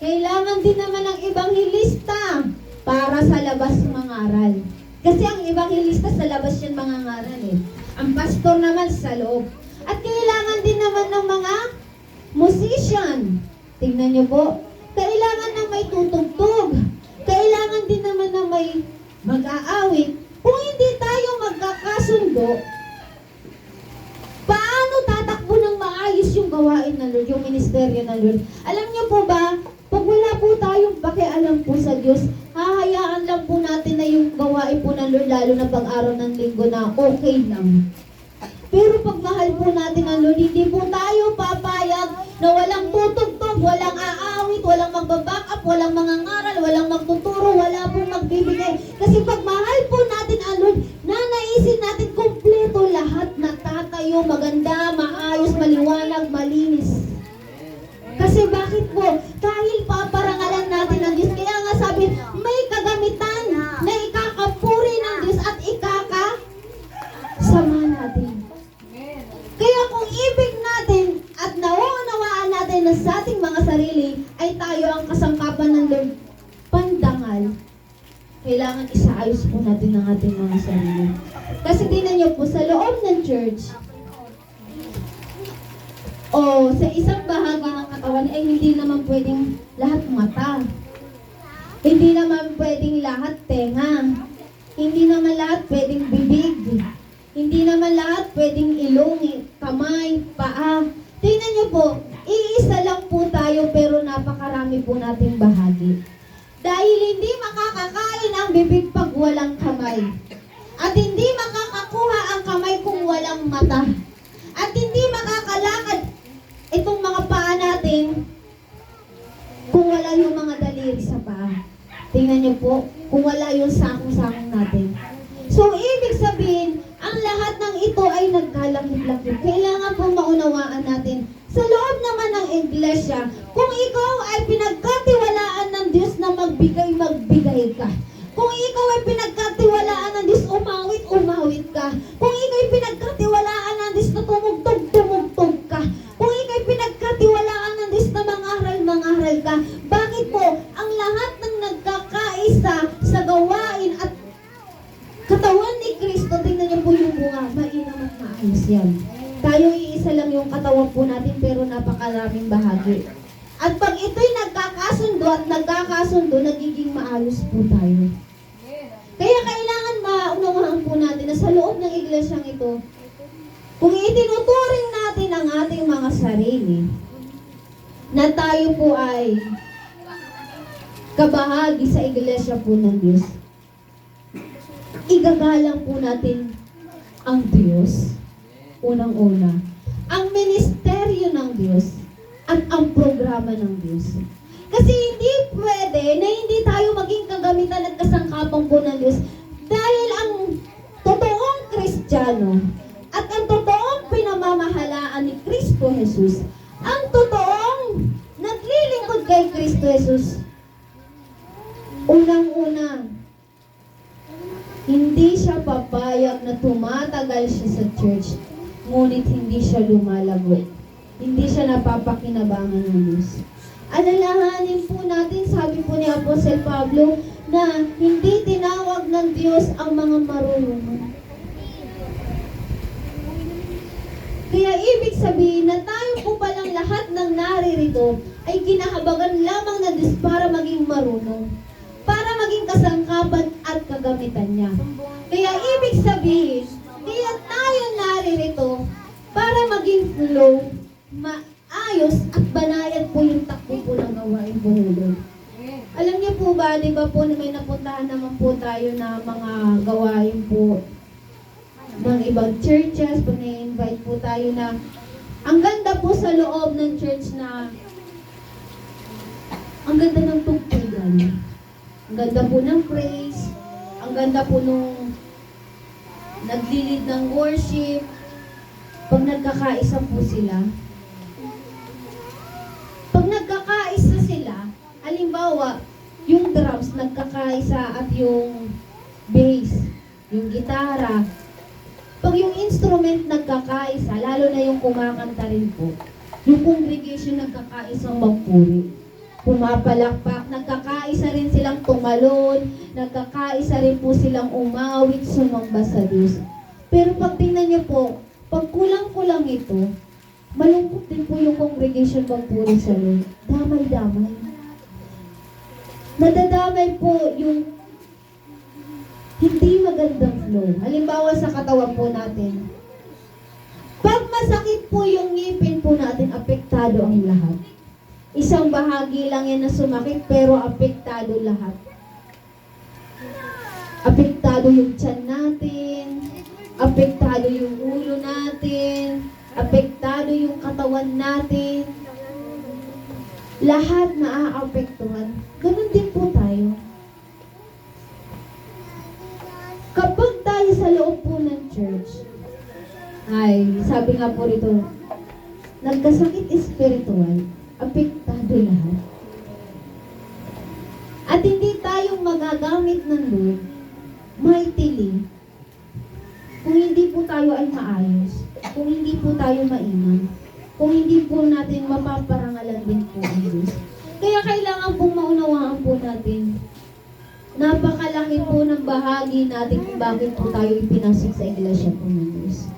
Kailangan din naman ng ebanghelista para sa labas mangaral. Kasi ang ebanghelista sa labas yan mangangaral eh. Ang pastor naman sa loob. At kailangan din naman ng mga musician. Tingnan niyo po. Kailangan na may tutugtog. Kailangan din naman na may mag-aawit. Kung hindi tayo magkakasundo, paano tatakbo ng maayos yung gawain ng Lord, yung ministeryo ng Lord? Alam niyo po ba, pag wala po tayong pakialam po sa Diyos, hahayaan lang po natin na yung gawain po ng Lord, lalo na pag-araw ng linggo na okay lang. Pero pag mahal po natin ang Lord, hindi po tayo papayag na walang tutugtog, walang aawit, walang magbaback up, walang mangangaral, walang magtuturo, wala pong magbibigay. Kasi pag mahal po natin ang Lord, nanaisin natin kompleto lahat na tatayo, maganda, maayos, maliwanag, malinis. Kasi bakit po? Dahil paparangalan natin ang Diyos. Kaya nga sabi, may kagamitan na ikakapuri ng Diyos at ikakasama natin. Kaya kung ibig natin at nauunawaan natin na sa ating mga sarili ay tayo ang kasangkapan ng Lord pandangal, kailangan isaayos po natin ang ating mga sarili. Kasi tingnan niyo po, sa loob ng church, o sa isang bahagi ng katawan ay hindi naman pwedeng lahat mata. Hindi naman pwedeng lahat tenga. Hindi naman lahat pwedeng bibig. Hindi naman lahat pwedeng ilong. kamay, paa. Tingnan niyo po, iisa lang po tayo pero napakarami po nating bahagi. Dahil hindi makakakain ang bibig pag walang kamay. At hindi makakakuha ang kamay kung walang mata. At hindi makakalakad itong mga paa natin kung wala yung mga daliri sa paa. Tingnan niyo po, kung wala yung sakong-sakong natin. So, ibig sabihin, ang lahat ng ito ay nagkalakip-lakip. Kailangan pong maunawaan natin. Sa loob naman ng iglesia, kung ikaw ay pinagkatiwalaan ng Diyos na magbigay ka. Kung ikaw ay pinagkatiwalaan ng Diyos, umawit ka. Kung ikaw ay pinagkatiwalaan ng Diyos na tumugtog ka. Kung ikaw ay pinagkatiwalaan ng Diyos na mangaral ka. Bakit po? Ang lahat ng nagkakaisa sa gawain at katawan ni Kristo, tingnan niyo po yung bunga, mainam at maayos yan. Tayo iisa lang yung katawan po natin pero napakaraming bahagi. At pag ito'y nagkakasundo, nagiging maayos po tayo. Kaya kailangan maunawaan po natin na sa loob ng iglesyang ito, kung itinuturing natin ang ating mga sarili, na tayo po ay kabahagi sa iglesia po ng Diyos, igagalang po natin ang Diyos, unang-una, ang ministeryo ng Diyos, at ang programa ng Diyos. Kasi hindi pwede na hindi tayo maging kagamitan at kasangkapan po ng Diyos dahil ang totoong Kristiyano at ang totoong pinamamahalaan ni Kristo Jesus, ang totoong naglilingkod kay Kristo Jesus, unang-una, hindi siya papayag na tumatagal siya sa church, ngunit hindi siya lumalago. Hindi siya napapakinabangan ng Diyos. Alalahanin po natin, sabi po ni Apostle Pablo, na hindi tinawag ng Diyos ang mga marunong. Kaya ibig sabihin na tayo po palang lahat ng naririto ay kinahabagan lamang ng Diyos para maging marunong. Para maging kasangkapan at kagamitan niya. Kaya ibig sabihin, kaya tayo naririto para maging flow, maayos at banayad po yung takbo po ng gawain po ng Lord. Alam niyo po ba, di ba po may napuntahan naman po tayo na mga gawain po ng ibang churches, pag na-invite po tayo na ang ganda po sa loob ng church na ang ganda ng tugtugan. Ang ganda po ng praise, ang ganda po nung naglilid ng worship, pag nagkakaisa po sila. Pag nagkakaisa sila, halimbawa, yung drums nagkakaisa at yung bass, yung gitara, pag yung instrument nagkakaisa, lalo na yung kumakanta rin po, yung congregation nagkakaisang magpuri, pumapalakpak, nagkakaisa rin silang tumalon, nagkakaisa rin po silang umawit, sumamba sa Diyos. Pero pag tingnan niyo po, pag kulang-kulang ito, malungkot din po yung congregation magpuri sa Lord. Damay-damay. Nadadamay po yung hindi magandang flow. Halimbawa sa katawan po natin. Pag masakit po yung ngipin po natin, apektado ang lahat. Isang bahagi lang yan na sumakit, pero apektado lahat. Apektado yung tiyan natin, apektado yung ulo natin, apektado yung katawan natin. Lahat naaapektuhan. Ganun din po tayo. Kapag tayo sa loob po ng church, ay, sabi nga po rito, nagkasakit espiritual, apektado lahat. At hindi tayo magagamit ng Lord mightily kung hindi po tayo ay maayos, kung hindi po tayo mainam, kung hindi po natin mapaparangalan din po ang Diyos. Kaya kailangan pong maunawaan po natin, napakalaki po ng bahagi natin kung bakit po tayo ipinasok sa iglesia po ng Diyos.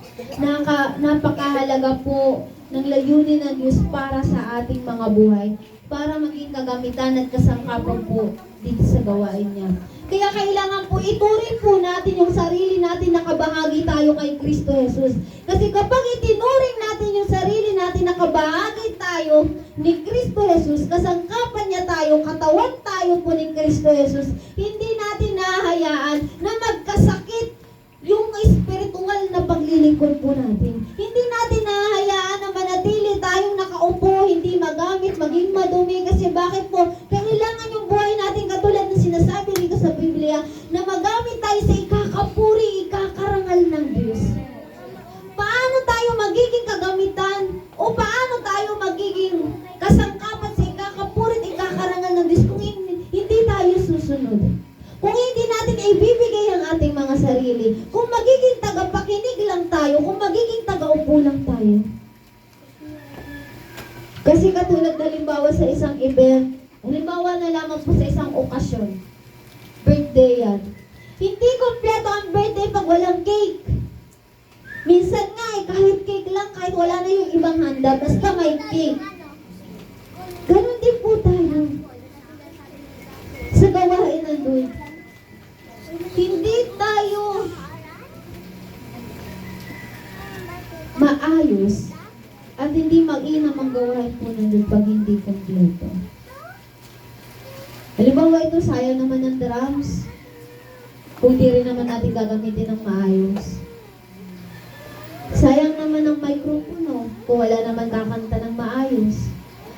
Napakahalaga po ng layunin ng Diyos para sa ating mga buhay, para maging kagamitan at kasangkapan po dito sa gawain niya. Kaya kailangan po ituring po natin yung sarili natin na kabahagi tayo kay Kristo Jesus. Kasi kapag itinuring natin yung sarili natin na kabahagi tayo ni Kristo Jesus, kasangkapan niya tayo, katawan tayo po ni Kristo Jesus, hindi natin nahahayaan na magkasakit yung spiritual na paglilingkod po natin. Hindi natin nahahayaan na manatili tayong nakaupo, hindi magamit, maging madumi. Kasi bakit po? Kailangan yung buhay natin katulad ng sinasabi dito sa Biblia na magamit tayo sa ikakapuri, ikakarangal ng Diyos. Paano tayo magiging kagamitan o paano tayo magiging kasangkapan sa ikakapuri at ikakarangal ng Diyos kung hindi tayo susunod? Kung hindi natin ibibigay ang ating mga sarili, kung magiging tagapakinig lang tayo, kung magiging tagaupo lang tayo. Kasi katulad halimbawa sa isang event, halimbawa na lamang po sa isang okasyon, birthday yan. Hindi kompleto ang birthday pag walang cake. Minsan nga kahit cake lang, kahit wala na yung ibang handa, basta may cake. Ganon din po tayo sa gawain ng Lord. Hindi tayo maayos at hindi mag-inam ang gawain po ng Lord pag hindi kompleto. Halimbawa ito, sayang naman ng drums. Kung di rin naman natin gagamitin ng maayos. Sayang naman ang microphone kung wala naman kakanta ng maayos.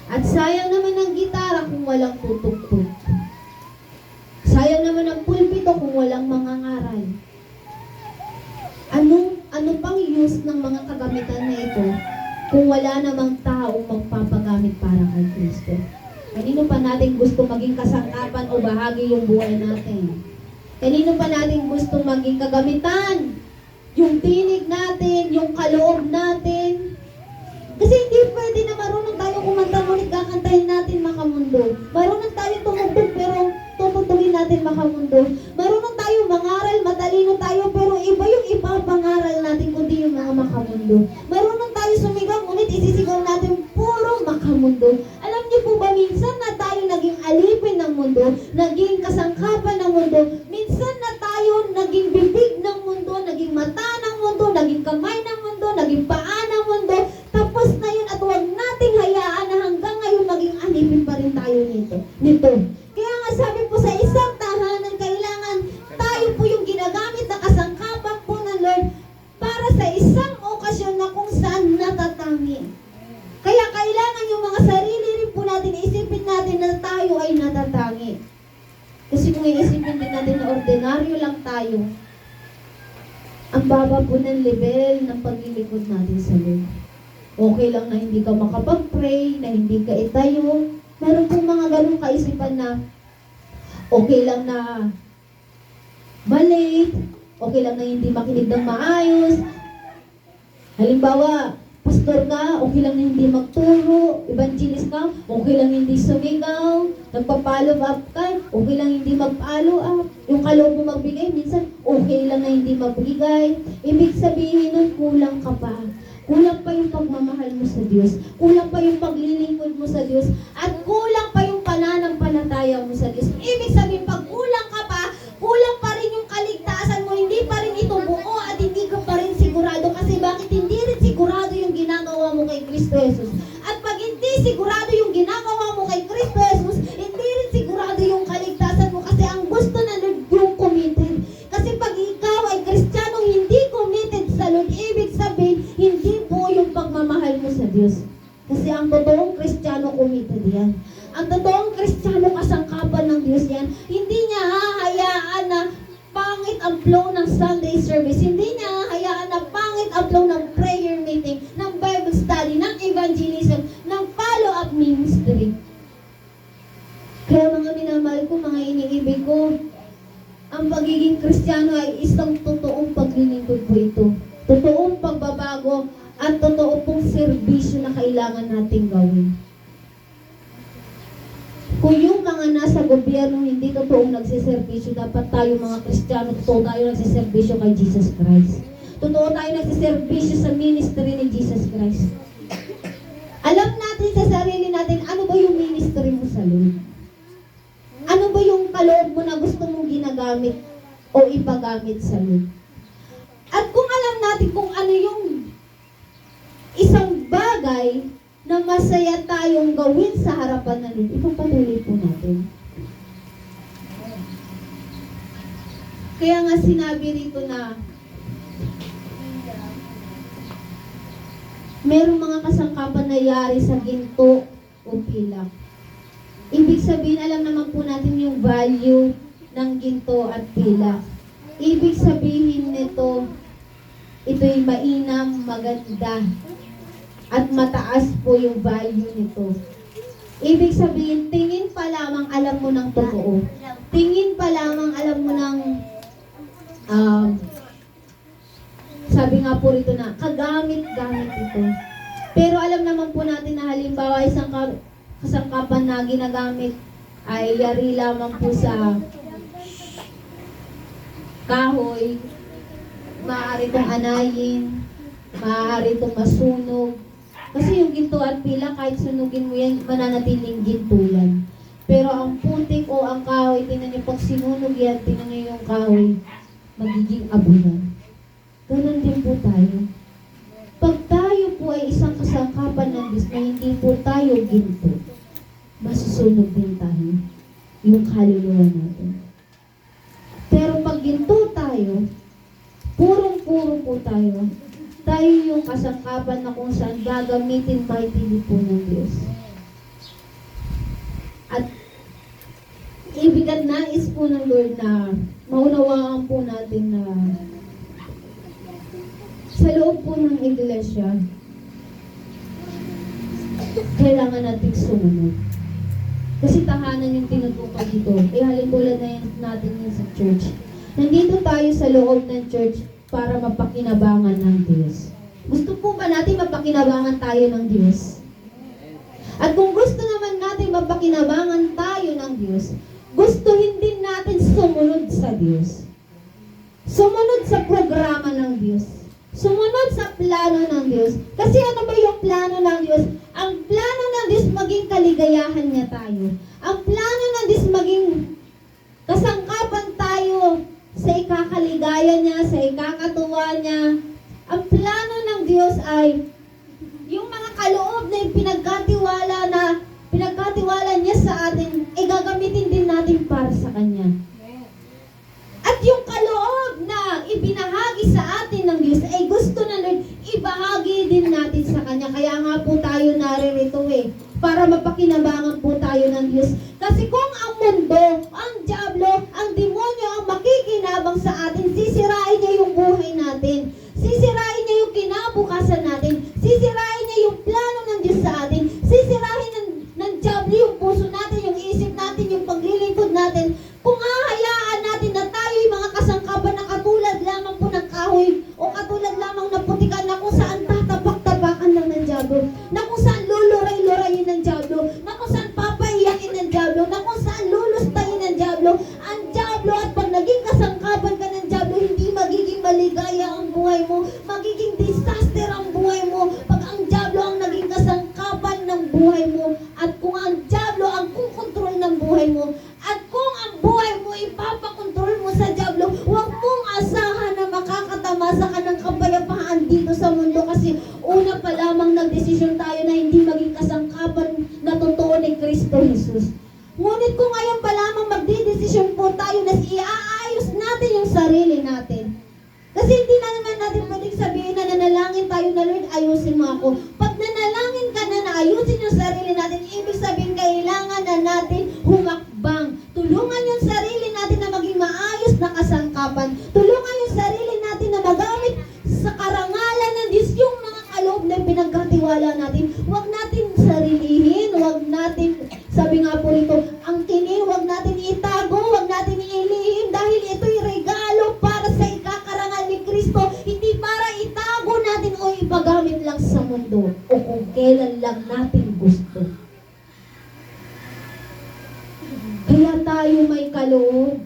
At sayang naman ang gitara kung walang tutugtog. Sayang naman ang pulpito kung walang mga ngaral. Ano pang use ng mga kagamitan na ito kung wala namang taong magpapagamit para kay Kristo? Kanino pa natin gusto maging kasangkapan o bahagi yung buhay natin? Kanino pa natin gusto maging kagamitan? Yung tinig natin, yung kaloob natin. Kasi hindi pwede na marunong tayo kumanta ngunit kakantahin natin makamundo. Marunong tayo tumugtog pero tutugtugin natin makamundo. Marunong tayo mangaral, matalino tayo pero iba yung ipapangaral natin kundi yung mga makamundo. Marunong tayo sumigaw ngunit isisigaw natin puro makamundo. Alam niyo po ba minsan na tayo naging alipin ng mundo, naging kasangkapan ng mundo, minsan na tayo naging bibig ng mundo, naging mata ng mundo, naging kamay ng mundo, naging paa ng mundo. Tapos na yun at huwag nating hayaan na hanggang ngayon maging alipin pa rin tayo nito. Kaya nga sabi po sa isang tahanan, kailangan tayo po yung ginagamit na kasangkapan po ng Lord para sa isang okasyon na kung saan natatangi. Kaya kailangan yung mga sarili rin po natin, isipin natin na tayo ay natatangi. Kasi kung iisipin din natin na ordinaryo lang tayo, ang baba po ng level ng paglilingkod natin sa Lord. Okay lang na hindi ka makapag-pray, na hindi ka itayo. Meron pong mga ganong kaisipan na okay lang na malate, okay lang na hindi makinig ng maayos. Halimbawa, pastor ka, okay lang na hindi magturo, evangelist ka, okay lang hindi sumigaw, nagpa-follow up ka, okay lang hindi mag-follow up. Yung kaloob mo magbigay, minsan okay lang na hindi magbigay. Ibig sabihin nun, kulang ka pa. Kulang pa yung pagmamahal mo sa Diyos. Kulang pa yung paglilingkod mo sa Diyos. At kulang pa yung pananampalataya mo sa Diyos. Ibig sabihin, pag kulang ka pa, kulang pa rin yung kaligtasan mo. Hindi pa rin ito buo at hindi ka pa rin sigurado. Kasi bakit hindi rin sigurado yung ginagawa mo kay Kristo Jesus? At pag hindi sigurado yung ginagawa mo kay Kristo Jesus, hindi rin sigurado yung kaligtasan mo. Kasi ang gusto na Lord yung committed. Kasi pag ikaw ay Kristiyanong hindi committed sa Lord, ibig sabihin, hindi po yung pagmamahal mo sa Diyos. Kasi ang totoong Kristiyano committed yan. Ang totoong Kristiyano kasangkapan ng Diyos yan. Hindi niya hahayaan na pangit ang flow ng Sunday service. Hindi niya hahayaan na pangit ang flow ng prayer meeting, ng Bible study, ng evangelism, ng follow-up ministry. Kaya mga minamahal ko, mga iniibig ko, ang pagiging Kristiyano ay isang totoong paglilingkod po ito. Totoong pagbabago at totoo pong serbisyo na kailangan nating gawin. Kung yung mga nasa gobyerno hindi totoong nagsiservisyo, dapat tayo mga Kristiyano, totoo tayo nagsiservisyo kay Jesus Christ. Totoo tayo nagsiservisyo sa ministry ni Jesus Christ. magamit o ipagamit sa iyo. At kung alam natin kung ano yung isang bagay na masaya tayong gawin sa harapan ng Lord, ipagpatuloy po natin. Kaya nga sinabi rito na merong mga kasangkapan na yari sa ginto o pilak. Ibig sabihin, alam naman po natin yung value ng ginto at pilak. Ibig sabihin nito, ito'y mainam, maganda, at mataas po yung value nito. Ibig sabihin, tingin pa lamang alam mo ng totoo. Tingin pa lamang alam mo ng, sabi nga po rito na, kagamit-gamit ito. Pero alam naman po natin na halimbawa isang kasangkapan na ginagamit ay yari lamang po sa kahoy, maaari itong anayin, maaari itong masunog. Kasi yung ginto at pila, kahit sunugin mo yan, mananatiling ginto yan. Pero ang putik o ang kahoy, tingnan niyo pag sinunog yan, tingnan niyo yung kahoy, magiging abunan. Ganon din po tayo. Pag tayo po ay isang kasangkapan ng Diyos na hindi po tayo ginto, masusunog din tayo yung kaluluwa natin. Pero pag ginto tayo, purong-puro po tayo yung kasangkapan na kung saan gagamitin mightily po ng Diyos. At ibig at nais po ng Lord na maunawaan po natin na sa loob po ng iglesia, kailangan natin sumunod. Kasi tahanan yung tinutukan dito. Eh halintulad na yun natin yun sa church. Nandito tayo sa loob ng church para mapakinabangan ng Diyos. Gusto po ba natin mapakinabangan tayo ng Diyos? At kung gusto naman natin mapakinabangan tayo ng Diyos, gustuhin din natin sumunod sa Diyos. Sumunod sa programa ng Diyos. Sumunod sa plano ng Diyos. Kasi ano ba yung plano ng Diyos? Ang plano ng Diyos maging kaligayahan niya tayo. Ang plano ng Diyos maging kasangkapan tayo sa ikakaligaya niya, sa ikakatuwa niya. Ang plano ng Diyos ay yung mga kaloob na pinagkatiwala niya sa atin, gagamitin din natin para sa Kanya. At yung kaloob na ibinahagi sa atin ng Diyos ay gusto na Lord, ibahagi din natin sa Kanya. Kaya nga po tayo naririto para mapakinabangan po tayo ng Diyos. Kasi kung ang mundo, ang diablo, ang demonyo ang makikinabang sa atin, sisirain niya yung buhay natin. Sisirain niya yung kinabukasan natin. Sisirain niya yung plano ng Diyos sa atin. Sisirain ng diablo yung puso natin, yung isip natin, yung paglilingkod natin. Kung hahayaan natin na tayo yung mga kasangkapan na katulad lamang po ng kahoy o katulad lamang ng putikan na kung saan tatapak-tapakan lang ng diablo, na kung saan luluray-lurayin ng diablo, na kung saan papaiyakin ng diablo, na kung saan lulustayin ng diablo, ang diablo at pag naging kasangkapan ka ng diablo, hindi magiging maligaya ang buhay mo, magiging disaster ang buhay mo, pag ang diablo ang naging kasangkapan ng buhay mo, at kung ang diablo ang kukontrol ng buhay mo, at kung ang buhay mo ipapakontrol mo sa diablo, huwag mong asahan na makakatamasa ka ng kapayapaan dito sa mundo kasi una pa lamang nagdesisyon tayo na hindi maging kasangkapan na totoo ni Kristo Jesus. Ngunit kung ngayon pa lamang magdidesisyon po tayo na iaayos natin yung sarili natin. Kasi hindi na naman natin pwedeng sabihin na nanalangin tayo na Lord, ayusin mo ako. Pag nanalangin ka na ayusin yung sarili natin, ibig sabihin kailangan na natin humakbang. Tulungan yung sarili natin na maging maayos na kasangkapan. Tulungan yung sarili natin na magamit sa karangalan ng Diyos yung mga kaloob na pinagkatiwala natin. Huwag natin sarilihin, huwag natin, sabi nga po rito, ang kinin, huwag natin itago, huwag natin ilihim dahil ito'y regalo para sa ikakarangal ni Kristo, hindi para itago natin o ipagamit lang sa mundo o kung kailan lang natin gusto. Kaya tayo may kaloob.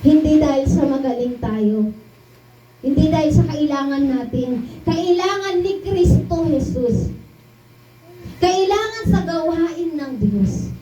Hindi dahil sa magaling tayo. Hindi dahil sa kailangan natin. Kailangan ni Kristo Jesus. Kailangan sa gawain ng Diyos.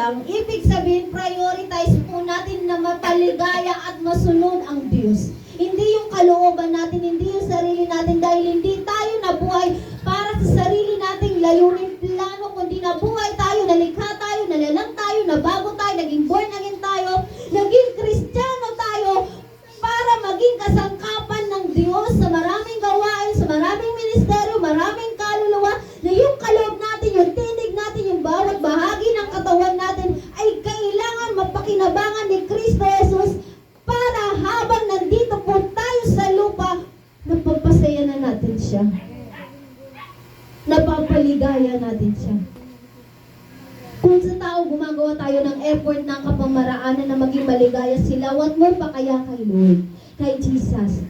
lang, ibig sabihin, prioritize po natin na mapaligaya at masunod ang Diyos. Hindi yung kalooban natin, hindi yung sarili natin, dahil hindi tayo nabuhay para sa sarili nating layunin plano, kundi nabuhay tayo, nalikha tayo, nalalang tayo, nabago tayo, naging born again tayo, naging Kristiyano tayo, para maging kasangkapan ng Diyos sa maraming gawain, sa maraming ministeryo, maraming kaluluwa, na yung kaloob natin, yung tinig natin, yung bawat bahagi ng katawan natin ay kailangan mapakinabangan ni Kristo Jesus para habang nandito po tayo sa lupa, napapasaya na natin siya. Napapaligaya natin siya. Kung sa tao gumagawa tayo ng effort ng kapamaraanan na maging maligaya sila, what more pa kaya kay Lord, kay Jesus?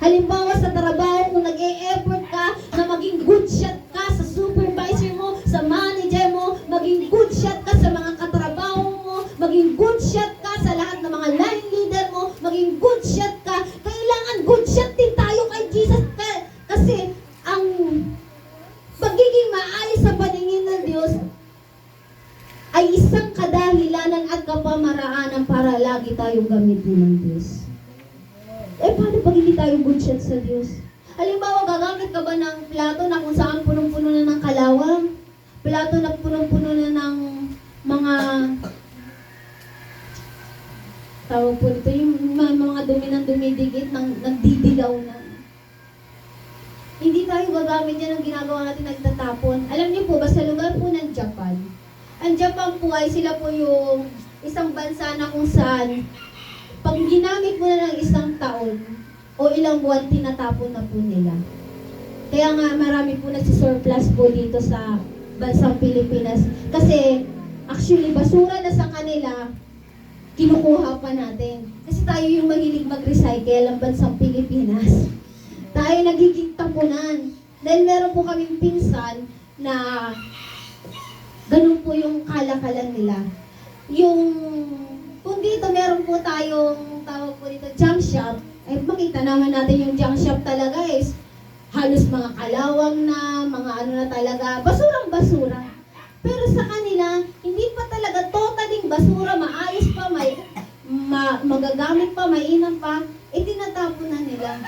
Halimbawa sa trabaho, kung nag-e-effort ka na maging good shot ka sa supervisor mo, sa manager mo, maging good shot ka sa mga katrabaho mo, maging good shot ka sa lahat ng mga line leader mo, maging good shot ka, kailangan good shot din tayo kay Jesus kasi ang pagiging maayos sa paningin ng Diyos ay isang kadahilanan at kapamaraanan para lagi tayong gamitin ng Diyos. Paano pag hindi tayo good shot sa Diyos? Halimbawa, gagamit ka ba ng plato na kung saan punong-puno na ng kalawang? Plato na punong-puno na ng mga tawag po dito, yung mga dumi ng dumidikit, nagdidilaw na. Hindi tayo gagamit yan ang ginagawa natin nagtatapon. Alam niyo po ba, sa lugar po ng Japan, ang Japan po ay sila po yung isang bansa na kung saan pag ginamit mo na ng isang taon o ilang buwan, tinatapon na po nila. Kaya nga marami po nagsisurplus po dito sa bansang Pilipinas. Kasi actually basura na sa kanila, kinukuha pa natin. Kasi tayo yung mahilig mag-recycle ang bansang Pilipinas. Tayo nagiging tapunan. Dahil meron po kaming pinsan na ganun po yung kalakalan nila. Kung dito meron po tayong tawag po dito junk shop, ay makita naman natin yung junk shop talaga is halos mga kalawang na, mga ano na talaga, basurang basura. Pero sa kanila, hindi pa talaga totaling basura, maayos pa, magagamit pa, mainam pa, tinatapon na nila.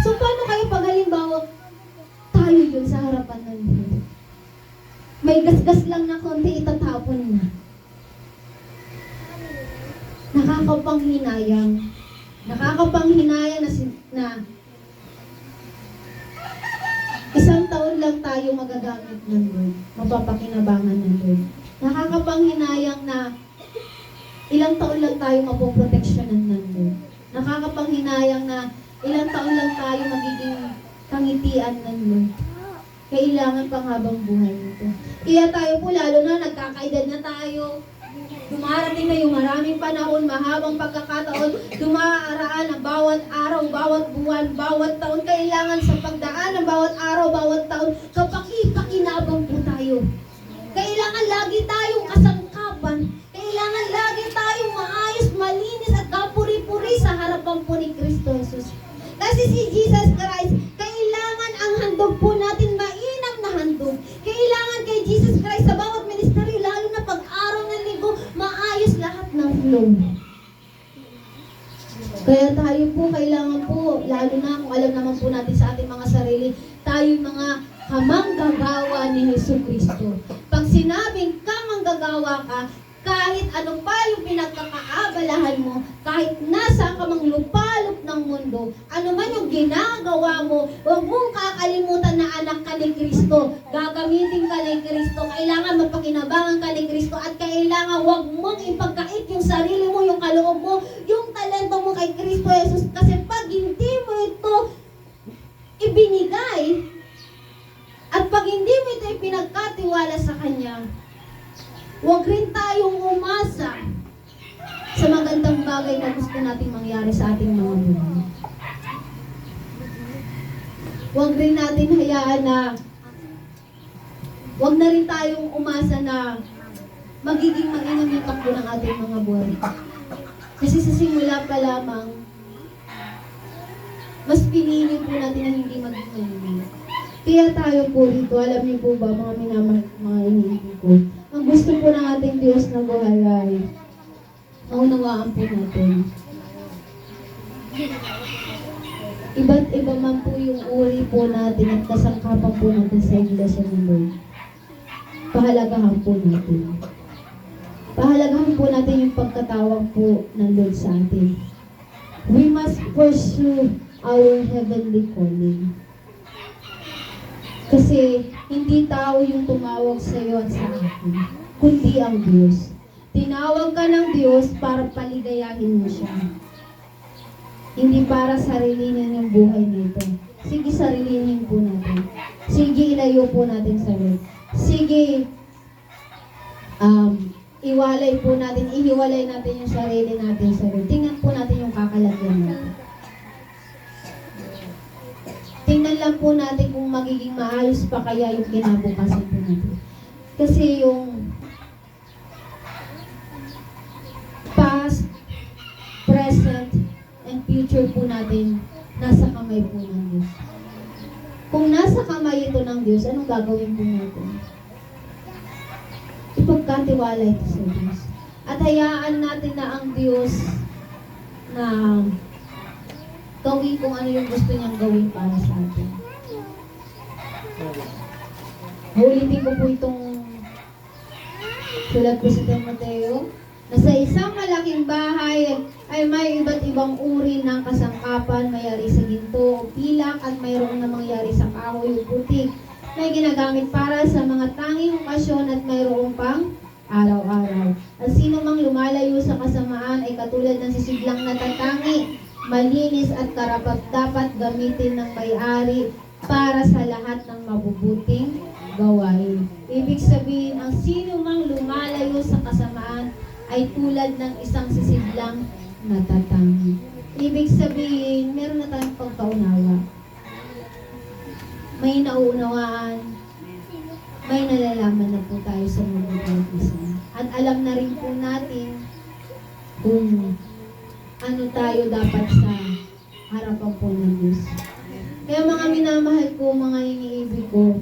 So paano kayo pag halimbawa tayo yun sa harapan ng Diyos? May gasgas lang na konti, itatapon na. Nakakapanghinayang na isang taon lang tayo magagamit ng Lord, mapapakinabangan ng Lord. Nakakapanghinayang na ilang taon lang tayo mapoproteksyonan ng Lord. Nakakapanghinayang na ilang taon lang tayo magiging kangitian ng Lord. Kailangan pang habang buhay nito. Kaya tayo po, lalo na nagkakaedad na tayo, dumarating na yung maraming panahon, mahabang pagkakataon, dumaraan ang bawat araw, bawat buwan, bawat taon. Kailangan sa pagdaan ng bawat araw, bawat taon, kapaki-pakinabang po tayo. Kailangan lagi tayong kasangkapan. Kailangan lagi tayong maayos, malinis at kapuri-puri sa harapan po ni Kristo Jesus. Kasi si Jesus Christ, kailangan ang handog po natin mainam na handog. Kailangan kay Jesus Christ sa bawat ministeryo, lalo na pag-araw ng linggo, maayos lahat ng flow. Kaya tayo po, kailangan po, lalo na kung alam naman po natin sa ating mga sarili, tayo mga kamanggagawa ni Jesucristo. Pag sinabing kamanggagawa ka, kahit ano pa yung pinagkakaabalahan mo, kahit nasa ka mang lupalop ng mundo, ano man yung ginagawa mo, huwag mong kakalimutan na anak ka ni Kristo. Gagamitin ka ni Kristo. Kailangan mapakinabangan ka ni Kristo at kailangan huwag mong ipagkait yung sarili mo, yung kaloob mo, yung talento mo kay Kristo Jesus. Kasi pag hindi mo ito ibinigay at pag hindi mo ito ipinagkatiwala sa Kanya, huwag rin tayong umasa sa magandang bagay na gusto nating mangyari sa ating mga buhay. Huwag rin natin hayaan na, huwag na rin tayong umasa na magiging mainam yung takbo ng ating mga buhay. Kasi sa simula pa lamang, mas pinili po natin na hindi maging mainam. Kaya tayo po rito, alam niyo po ba, mga iniibig ko, ang gusto po ng ating Diyos na buhay ay maunawaan po natin. Iba't iba man po yung uri po natin at kasangkapan po natin sa Iglesia ng Lord. Pahalagahan po natin. Pahalagahan po natin yung pagkatawag po ng Lord sa atin. We must pursue our heavenly calling. Kasi hindi tao yung tumawag sa iyo at sa akin, kundi ang Diyos. Tinawag ka ng Diyos para paligayahin mo siya. Hindi para sarilinin yung buhay nito. Sige, sarilinin po natin. Sige, ilayo po natin sa Lord. Sige, iwalay po natin, ihiwalay natin yung sarili natin sa Lord. Tingnan po natin yung kakalagyan natin. Tingnan lang po natin kung magiging maayos pa kaya yung kinabukasan po natin. Kasi yung past, present, and future po natin nasa kamay po ng Diyos. Kung nasa kamay ito ng Diyos, anong gagawin po natin? Ipagkatiwala ito sa Diyos. At hayaan natin na ang Diyos na gawin kung ano yung gusto niyang gawin para sa atin. Ulitin ko po itong sulat ko sa Timoteo, na sa isang malaking bahay ay may iba't ibang uri ng kasangkapan, mayari sa ginto o pilak at mayroong na mangyari sa kahoy o putik. May ginagamit para sa mga tanging okasyon at mayroong pang araw-araw. At sino mang lumalayo sa kasamaan ay katulad ng sisiglang natatangi, malinis at karapat-dapat gamitin ng may-ari para sa lahat ng mabubuting gawain. Ibig sabihin, ang sino mang lumalayo sa kasamaan ay tulad ng isang sisiglang natatangi. Ibig sabihin, meron na tayong pagkaunawa. May nauunawaan, may nalalaman na po tayo sa mabubuting. At alam na rin po natin kung ano tayo dapat sa harapan po ng Diyos. Kaya mga minamahal ko, mga iniibig ko,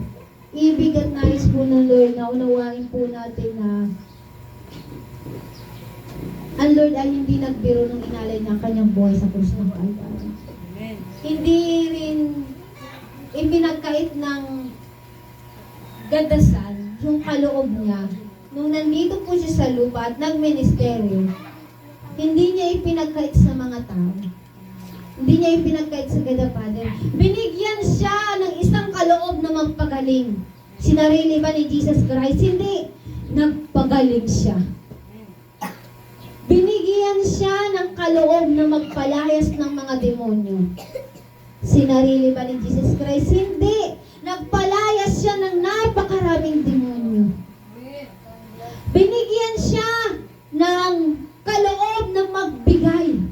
ibig at nais po ng Lord na unawain po natin na ang Lord ay hindi nagbiro nung inalay niya ang kanyang buhay sa krus ng Kalbaryo. Hindi rin ipinagkait ng gadasan yung kaloob niya nung nandito po siya sa lupa at nagministeryo. Hindi niya ipinagkait sa mga tao. Hindi niya ipinagkait sa God the Father. Binigyan siya ng isang kaloob na magpagaling. Sinarili ba ni Jesus Christ? Hindi. Nagpagaling siya. Binigyan siya ng kaloob na magpalayas ng mga demonyo. Sinarili ba ni Jesus Christ? Hindi. Nagpalayas siya ng napakaraming demonyo. Binigyan siya ng kaloob na magbigay.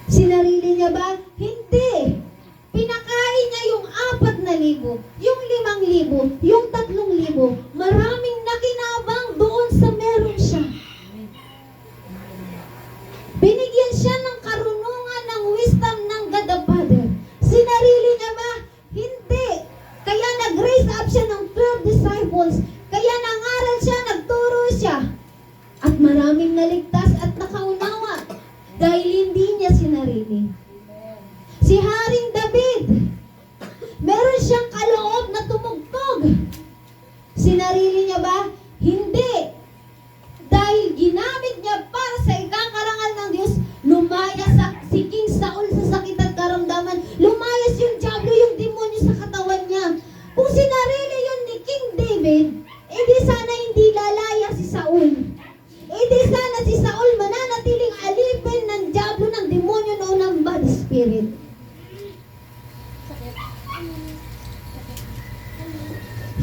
Sinarili niya ba? Hindi. Pinakain niya yung 4,000, yung 5,000, yung 3,000. Maraming nakinabang doon sa meron siya. Binigyan siya ng karunungan, ng wisdom ng God the Father. Sinarili niya ba? Hindi. Kaya nag-raise up siya ng 12 disciples. Kaya nangaral siya, nagturo siya. At maraming naligtas at nakaunawa. Dahil hindi niya sinarili. Si Haring David, meron siyang kaloob na tumugtog. Sinarili niya ba? Hindi. Dahil ginamit niya para sa ikakarangal ng Diyos, lumayas si King Saul sa sakit at karamdaman. Lumayas yung diablo, yung demonyo sa katawan niya. Kung sinarili yun ni King David, edi sana hindi lalaya si Saul. Edi sana si Saul mananatiling alipin ng diablo, ng demonyo noon ng bad spirit.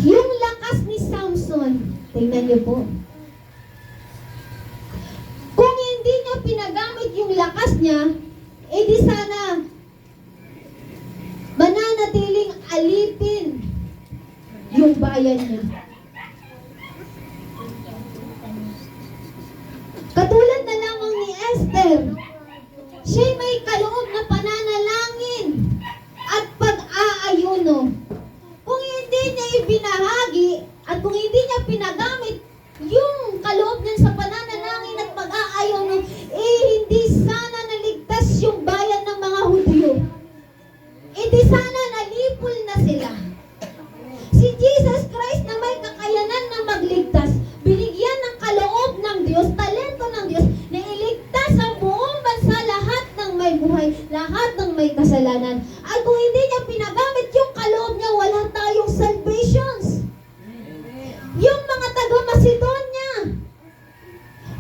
Yung lakas ni Samson, tingnan niyo po. Kung hindi niya pinagamit yung lakas niya, edi sana mananatiling alipin yung bayan niya. Katulad na lamang ni Esther, siya'y may kaloob na pananalangin at pag-aayuno. Kung hindi niya ibinahagi at kung hindi niya kasalanan. At kung hindi niya pinagamit yung kaloob niya, wala tayong salvations. Yung mga taga-Macedonia,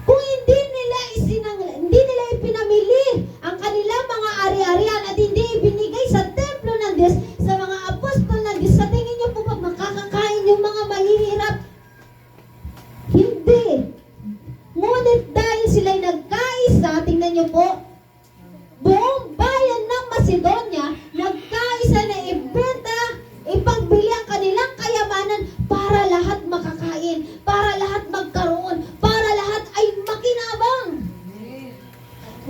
kung hindi nila ipinamili ang kanilang mga ari-arian at hindi ibinigay sa templo ng Diyos, sa mga apostol ng Diyos, sa tingin niyo po ba makakakain yung mga mahihirap? Hindi. Ngunit dahil sila'y nagkaisa, tingnan niyo po, buong bayan ng Macedonia, nagkaisa na ibenta, ipagbili ang kanilang kayamanan para lahat makakain, para lahat magkaroon, para lahat ay makinabang.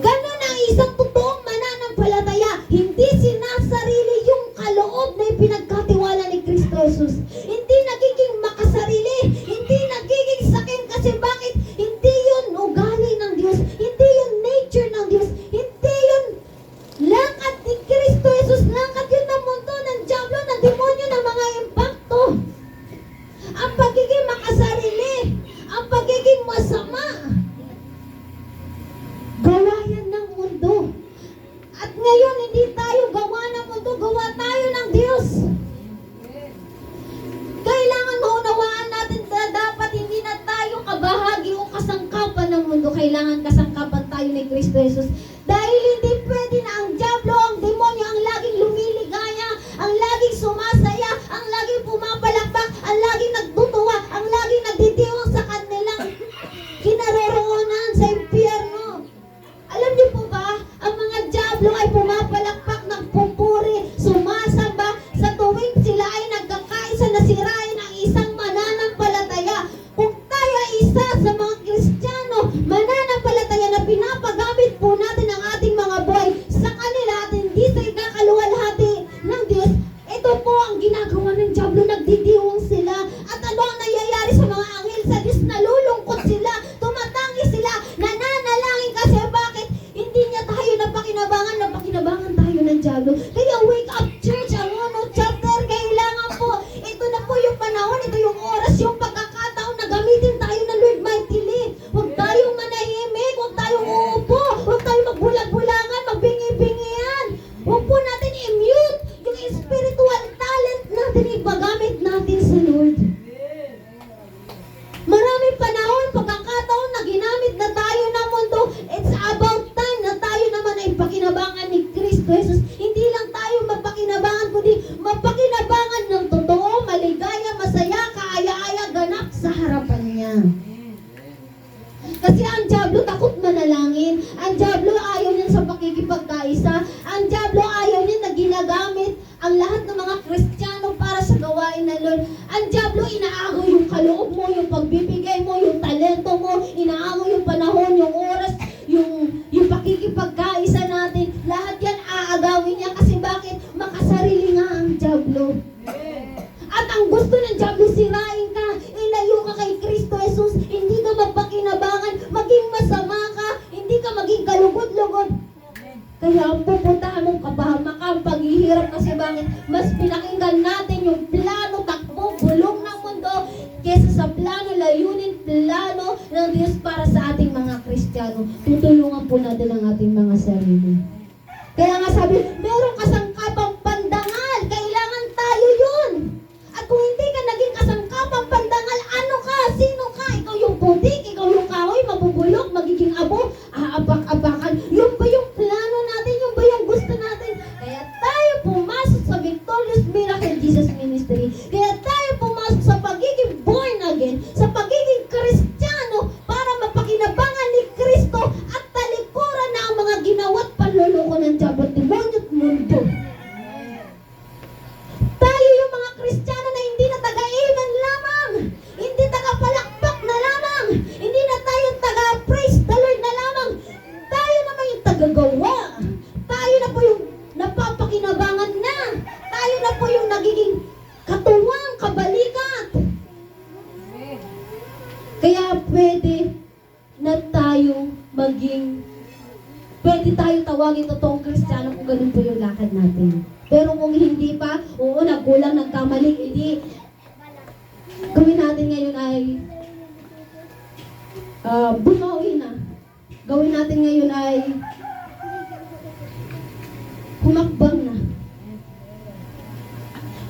Ganon ang isang totoong mananampalataya. Hindi sinasarili yung kaloob na ipinagkatiwala ni Kristo Jesus. Hindi nagiging makasarili, hindi nagiging sakim kasi bakit? Hindi yun ugali ng Diyos, hindi yun nature ng Diyos, hindi yun lakad ni Kristo Jesus, lakad yun ng mundo, ng diablo, ng demonyo, ng mga impakto. Ang pagiging makasarili, ang pagiging masama, gawa yan ng mundo. At ngayon, hindi tayo gawa ng mundo, gawa tayo ng Diyos. Kailangan maunawaan natin na dapat hindi na tayo kabahagi o kasangkapan ng mundo. Kailangan kasangkapan tayo ni Kristo Jesus. Dahil hindi pwede na ang diablo, ang demonyo, ang laging lumiligaya, ang laging sumasaya, ang laging pumapalakpak, ang laging nagtutuwa, ang laging nagdidiwang sa kanilang kinaroroonan sa impyerno. Alam niyo po ba, ang mga diablo ay pumapalakpak ng pupuri, sumasamba sa tuwing sila ay nagkakaisa na sirain ang isang mananampalataya. Kung tayo ay isa sa mga Kristiyano, mananampalataya na pinapagamit po natin ang ating mga buhay sa kanila at hindi sa ikakaluwalhati ng Diyos, ito po ang ginagawa ng diablo, nagdidiwang sila. At ano ang nangyayari sa mga anghel sa Diyos? Nalulungkot sila, tumatangi sila, nananalangin kasi bakit? Hindi niya tayo napakinabangan tayo ng diablo. Kaya wake up church, ang chapter, kailangan po, ito na po yung panahon, ito yung oras, yung pagkakataon na gamitin tayo ng Lord mightily. Huwag tayong manahimik, huwag tayong uupo, huwag tayong magbulag-bulangan, magbingi-bingian. Huwag po natin i-mute yung spiritual talent natin, ipagamit natin sa Lord. Maraming panahon, pagkakataon na ginamit na tayo ng mundo. It's about time na tayo naman ay pakinabangan ni Kristo Jesus. Hindi lang tayo mapakinabangan, kundi mapakinabangan ng totoo, maligaya, masaya, kaaya-aya, ganap sa harapan niya. Kasi ang diablo takot manalangin. Ang diablo ayaw niya sa pakikipagkaisa. Ang diablo ayaw niya na ginagamit ang lahat ng mga Kristiyano para sa gawain ng Lord. Ang diablo inaagaw yung kaloob mo, yung pagbibigay mo, yung talento mo, inaagaw yung panahon, yung oras, yung pakikipagkaisa natin. Lahat yan aagawin niya kasi bakit? Makasarili nga ang diablo. At ang gusto ng diablo, sirain ka, ilayo ka kay Kristo Jesus, hindi ka magpakinabangan, maging masama ka, hindi ka maging kalugod-lugod. Kaya ang pupuntahan mong kapahamakan, paghihirap kasi bakit? Mas pinakinggan natin yung plano, takbo, bulong ng mundo kesa sa plano, layunin, plano ng Diyos para sa ating mga Kristiyano. Tutulungan po natin ang ating mga sarili. Kaya nga sabi, meron kasangkapang pandangal, kailangan tayo yun. At kung hindi ka naging kasangkapang pandangal, ano ka? Sino ka? Ikaw yung putik, ikaw yung kahoy, mabubulok, magiging abo, aapak-apakan. Yun ba yung plano natin? Yun ba yung gusto natin? Kaya tayo pumasok sa Victorious Miracle Jesus Ministry. Kaya tayo pumasok sa pagiging born again, sa pagiging Kristiyano, para mapakinabangan ni Kristo at talikuran na ang mga ginawa't panluloko ng diablo, demonyo at mundo. Tayo yung mga Kristiyano na hindi na taga-amen lamang, hindi taga-palakpak na lamang, hindi na tayo taga-praise the Lord na lamang. Tayo naman yung taga-gawa. Tayo na po yung napapakinabangan na. Tayo na po yung nagiging katuwang, kabalikat. Kaya pwede na tayo pwede tayo tawagin totoong Kristiyano kung ganun po yung lakad natin. Pero kung hindi pa, oo, nagkulang, nagkamali, hindi. Gawin natin ngayon ay bumawi na. Gawin natin ngayon ay humakbang na.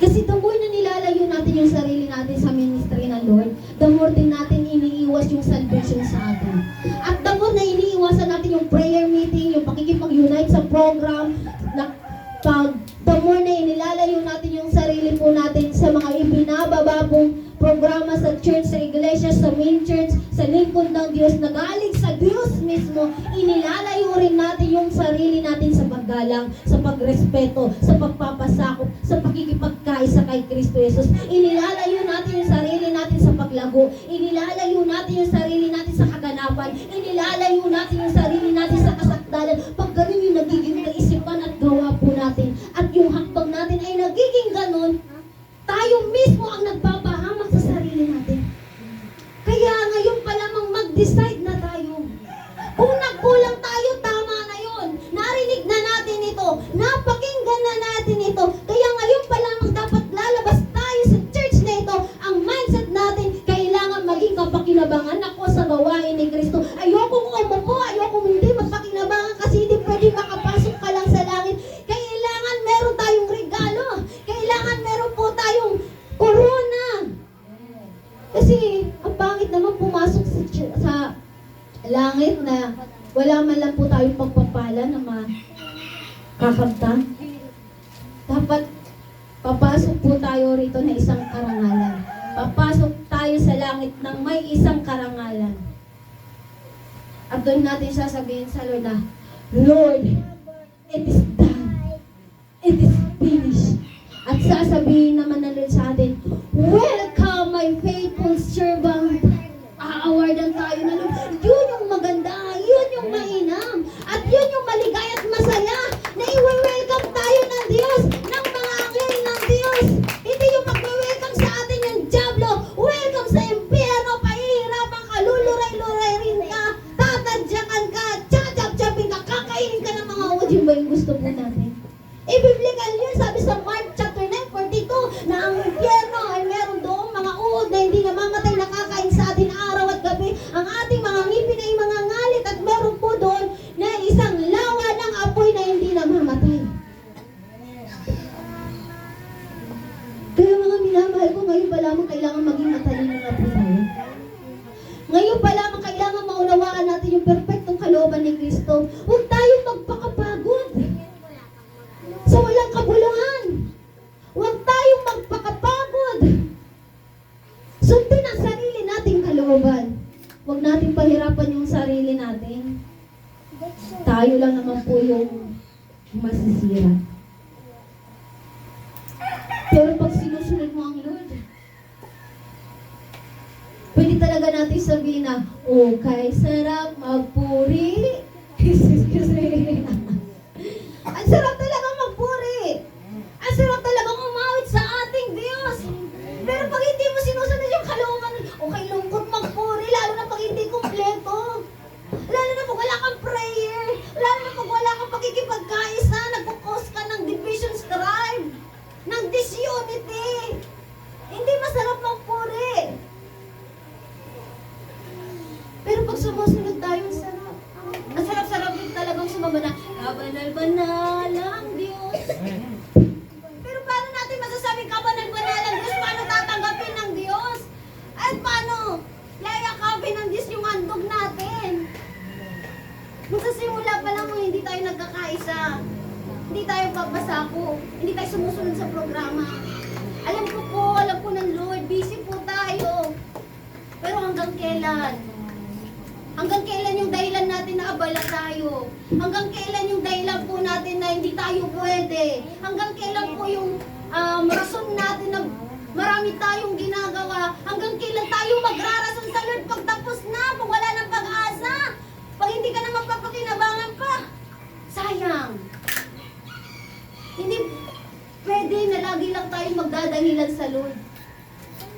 Kasi the more na nilalayo natin yung sarili natin sa ministry ng Lord, the more din natin iniiwas yung salvation sa atin. At the more na iniiwasan natin yung prayer meeting, yung pakikipag-unite sa program, the more na inilalayo natin yung sarili po natin sa mga ibinababa pong programa sa church, sa iglesia, sa main church, sa lingkod ng Diyos, nagaling sa Diyos mismo, inilalayo rin natin yung sarili natin sa paggalang, sa pagrespeto, sa pagpapasakop, sa pakikipagkaisa kay Kristo Jesus. Inilalayo natin yung sarili natin sa paglago, inilalayo natin yung sarili natin sa kaganapan, inilalayo natin yung sarili natin sa kasakdalan. Pag ganun yung nagiging kaisipan at gawa po natin, at yung hakbang natin ay nagiging ganun, tayo mismo ang nagpapahamak sa sarili natin. Kaya ngayon pa lamang mag-decide na tayo. Kung nagkulang tayo, tama na yun. Narinig na natin ito. Napakinggan na natin ito. Kaya ngayon pa lamang dapat lalabas tayo sa church na ito. Ang mindset natin, kailangan maging kapakinabangan ako sa gawain ni Kristo. Ayokong umupo, ayokong hindi magpakinabangan kasi hindi pwede makapasok ka lang sa langit. Kailangan meron tayong regalo. Kailangan meron po tayong corona. Kasi ang pangit naman pumasok sa langit na wala man lang po tayong pagpapala na makakanta. Dapat papasok po tayo rito na isang karangalan. Papasok tayo sa langit ng may isang karangalan. At doon natin sasabihin sa Lord na, Lord, it is done. It is finished. At sasabihin naman na Lord sa atin, welcome my faithful servant. Aawardan tayo na Lord. Yun yung maganda, yun yung mainam, at yun yung maligay at masaya na i-welcome tayo ng Diyos, ng mga anghel ng Diyos. Hindi yung mag-welcome sa atin yung diablo. Welcome sa impyerno, pahihirapan ka, luluray-luray rin ka, tatadyakan ka, tsatsap-tsapin ka, kakainin ka ng mga uod. Yun ba yung gusto po natin? I-biblical yun, sabi sa Mark chapter 9:42, na ang impyerno ay meron doong mga uod na hindi namamatay, nakakain sa atin araw at gabi. Ang ating mga ngipin ay mga ngalit, at meron po doon na isang lawa ng apoy na hindi namamatay. Kaya mga minamahal ko, ngayon pa lamang kailangan maging matalino na po tayo. Ngayon pa lamang kailangan maunawaan natin yung perfectong kalooban ni Kristo. Huwag tayong magpakapagod sa walang kabuluhan. Huwag tayong magpakapagod. Sundin ang sarili nating kalooban. Huwag natin pahirapan yung sarili natin. Tayo lang naman po yung masisira. Pero pag sinusunod mo ang Lord, pwede talaga natin sabihin na, okay, sarap magpuri. Excuse me. Ang sarap talaga magpuri. Ang sarap talaga umawit sa ating Diyos. Pero pag hindi mo sinusunod yung kalooban, okay, lungkot magpuri, lalo na pag hindi kumpleto. Lalo na pag wala kang prayer. Lalo na pag wala kang pakikipagkaisa, nagpo-cause ka ng division strife, ng disunity. Hindi masarap magpuri. Pero pag sumusunod tayo, ang sarap. Ang sarap-sarap din talagang sumama na, kabanal-banal ang Diyos. Pero paano natin masasabing kabanal-banal ang Diyos? Paano tatanggapin ng Diyos? At paano yayakapin ng Diyos yung handog natin? Magsasimula pa lang kung hindi tayo nagkakaisa, hindi tayo papasako, hindi tayo sumusunod sa programa. Alam ko ng Lord, busy po tayo. Pero hanggang kailan? Hanggang kailan yung dahilan natin na abala tayo? Hanggang kailan yung dahilan po natin na hindi tayo pwede? Hanggang kailan po yung rason natin na marami tayong ginagawa? Hanggang kailan tayo magrarason sa Lord pag tapos na, pag wala ng pag-asa? Pag hindi ka na magpapakinabangan pa? Sayang. Hindi pwede na lagi lang tayong magdadahilan sa Lord.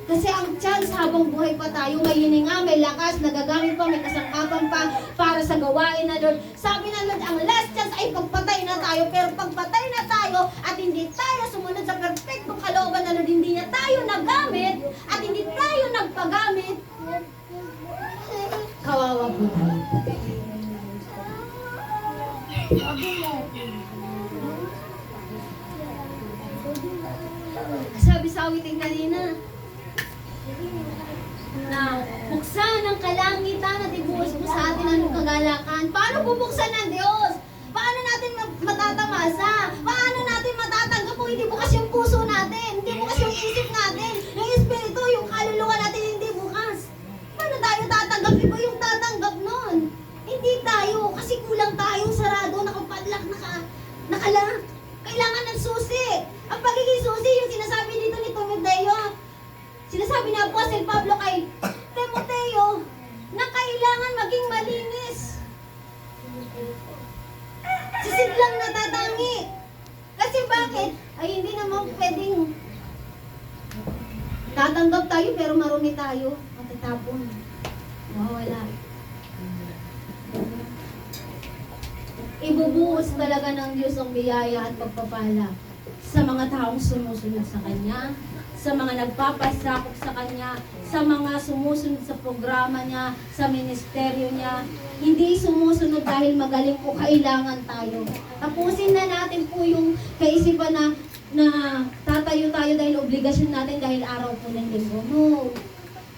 Kasi ang chance habang buhay pa tayo, may hininga, may lakas, nagagamit pa, may kasangkapan pa para sa gawain na Lord. Sabi na Lord, ang last chance ay pagpatay na tayo. Pero pagpatay na tayo at hindi tayo sumunod sa perfectong kalooban na Lord, hindi niya tayo nagamit at hindi tayo nagpagamit, kawawa po tayo. awitin kanina. Na buksan ang kalangitan at ibuhos mo sa atin ang kagalakan. Paano bubuksan ng Diyos? Paano natin matatamasa? Paano natin matatanggap kung hindi bukas yung puso natin? Hindi bukas yung isip natin? Yung espiritu, yung kaluluwa natin hindi bukas. Paano tayo tatanggap? Iba yung tatanggap nun. Hindi tayo, kasi kulang tayo, sarado, nakapadlock, nakalak. Kailangan ng susi. Ang pagiging susi, yung sinasabi dito ni Timoteo, sinasabi ni Apostle Pablo kay Timoteo, na kailangan maging malinis. Sisid lang natatangi. Kasi bakit? Ay hindi naman pwedeng tatanggap tayo pero marumi tayo. Matatapon. Mawawala. Ibubuhos talaga ng Diyos ang biyaya at pagpapala sa mga taong sumusunod sa Kanya, sa mga nagpapasakop sa Kanya, sa mga sumusunod sa programa niya, sa ministeryo niya. Hindi sumusunod dahil magaling po, kailangan tayo. Tapusin na natin po yung kaisipan na tatayo tayo dahil obligasyon natin dahil araw po ng linggo. No.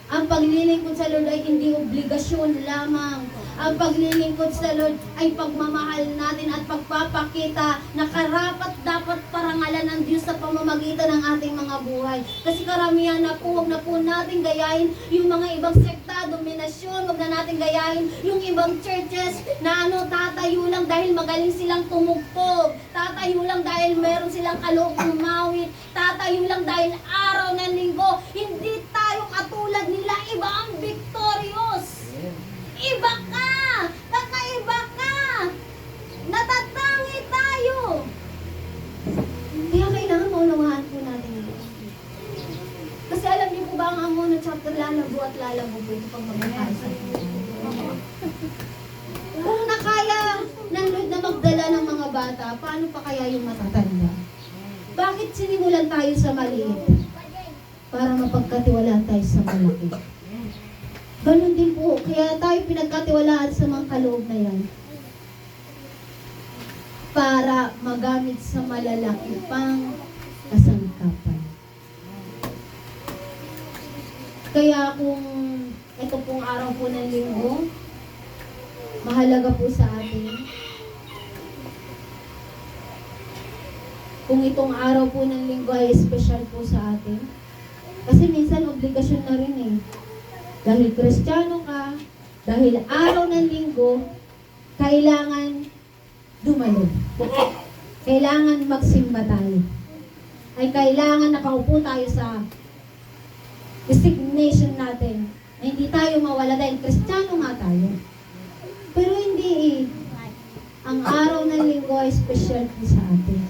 Ang paglilingkod sa Lord ay hindi obligasyon lamang. Ang paglilingkod sa Lord ay pagmamahal natin at pagpapakita na karapat dapat parangalan ng Diyos sa pamamagitan ng ating mga buhay. Kasi karamihan na po, huwag na po natin gayahin yung mga ibang sekta, dominasyon, huwag na natin gayahin yung ibang churches na tatayo lang dahil magaling silang tumugtog, tatayo lang dahil meron silang kaloob umawit, tatayo lang dahil araw ng linggo. Hindi tayo katulad nila, iba ang victorious. Iba ka! Kakaiba ka! Natatangi tayo! Kaya kailangan maunawahan po natin ito. Kasi alam niyo po ba ang amo ng chapter lalago at lalago po ito pag magkakasa. Kung nakaya ng Lord na magdala ng mga bata, paano pa kaya yung matatanda? Bakit sinimulan tayo sa maliit? Para mapagkatiwalaan tayo sa malaki. Ganun din po, kaya tayo pinagkatiwalaan sa mga kaloob na yan. Para magamit sa malalaki pang kasangkapan. Kaya kung ito pong araw po ng linggo, mahalaga po sa atin. Kung itong araw po ng linggo ay special po sa atin. Kasi minsan obligasyon na rin eh. Dahil Kristiyano ka, dahil araw ng linggo, kailangan dumalo. Kailangan magsimba tayo. Ay kailangan nakaupo tayo sa designation natin. Ay hindi tayo mawala dahil Kristiyano nga tayo. Pero hindi eh. Ang araw ng linggo ay special po sa atin.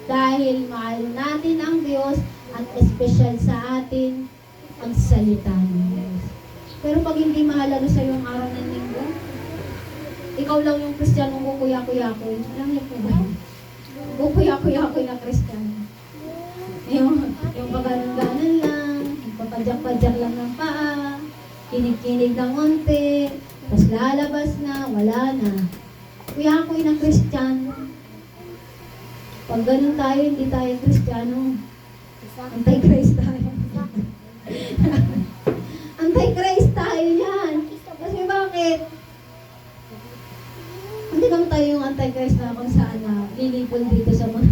Dahil mahal natin ang Diyos at special sa atin ang salita ng Diyos. Pero pag hindi mahalaga sa iyo ang araw ng linggo, ikaw lang yung Kristiyanong kukuya-kuya-kuy. Alam niyo po ba? Kukuya-kuya-kuy na Kristiyano. Yung pagano'n-ganon lang, papadyak-padyak lang ng paa, kinig-kinig ng onte, tapos lalabas na, wala na. Kuya-kuy na Kristiyano. Pag ganun tayo, hindi tayo Kristiyano. Anti-Christ tayo. Anti-Christ tayo yan. Kasi bakit? Hindi kami tayo yung Anti-Christ na kung saan na lilipon dito sa mga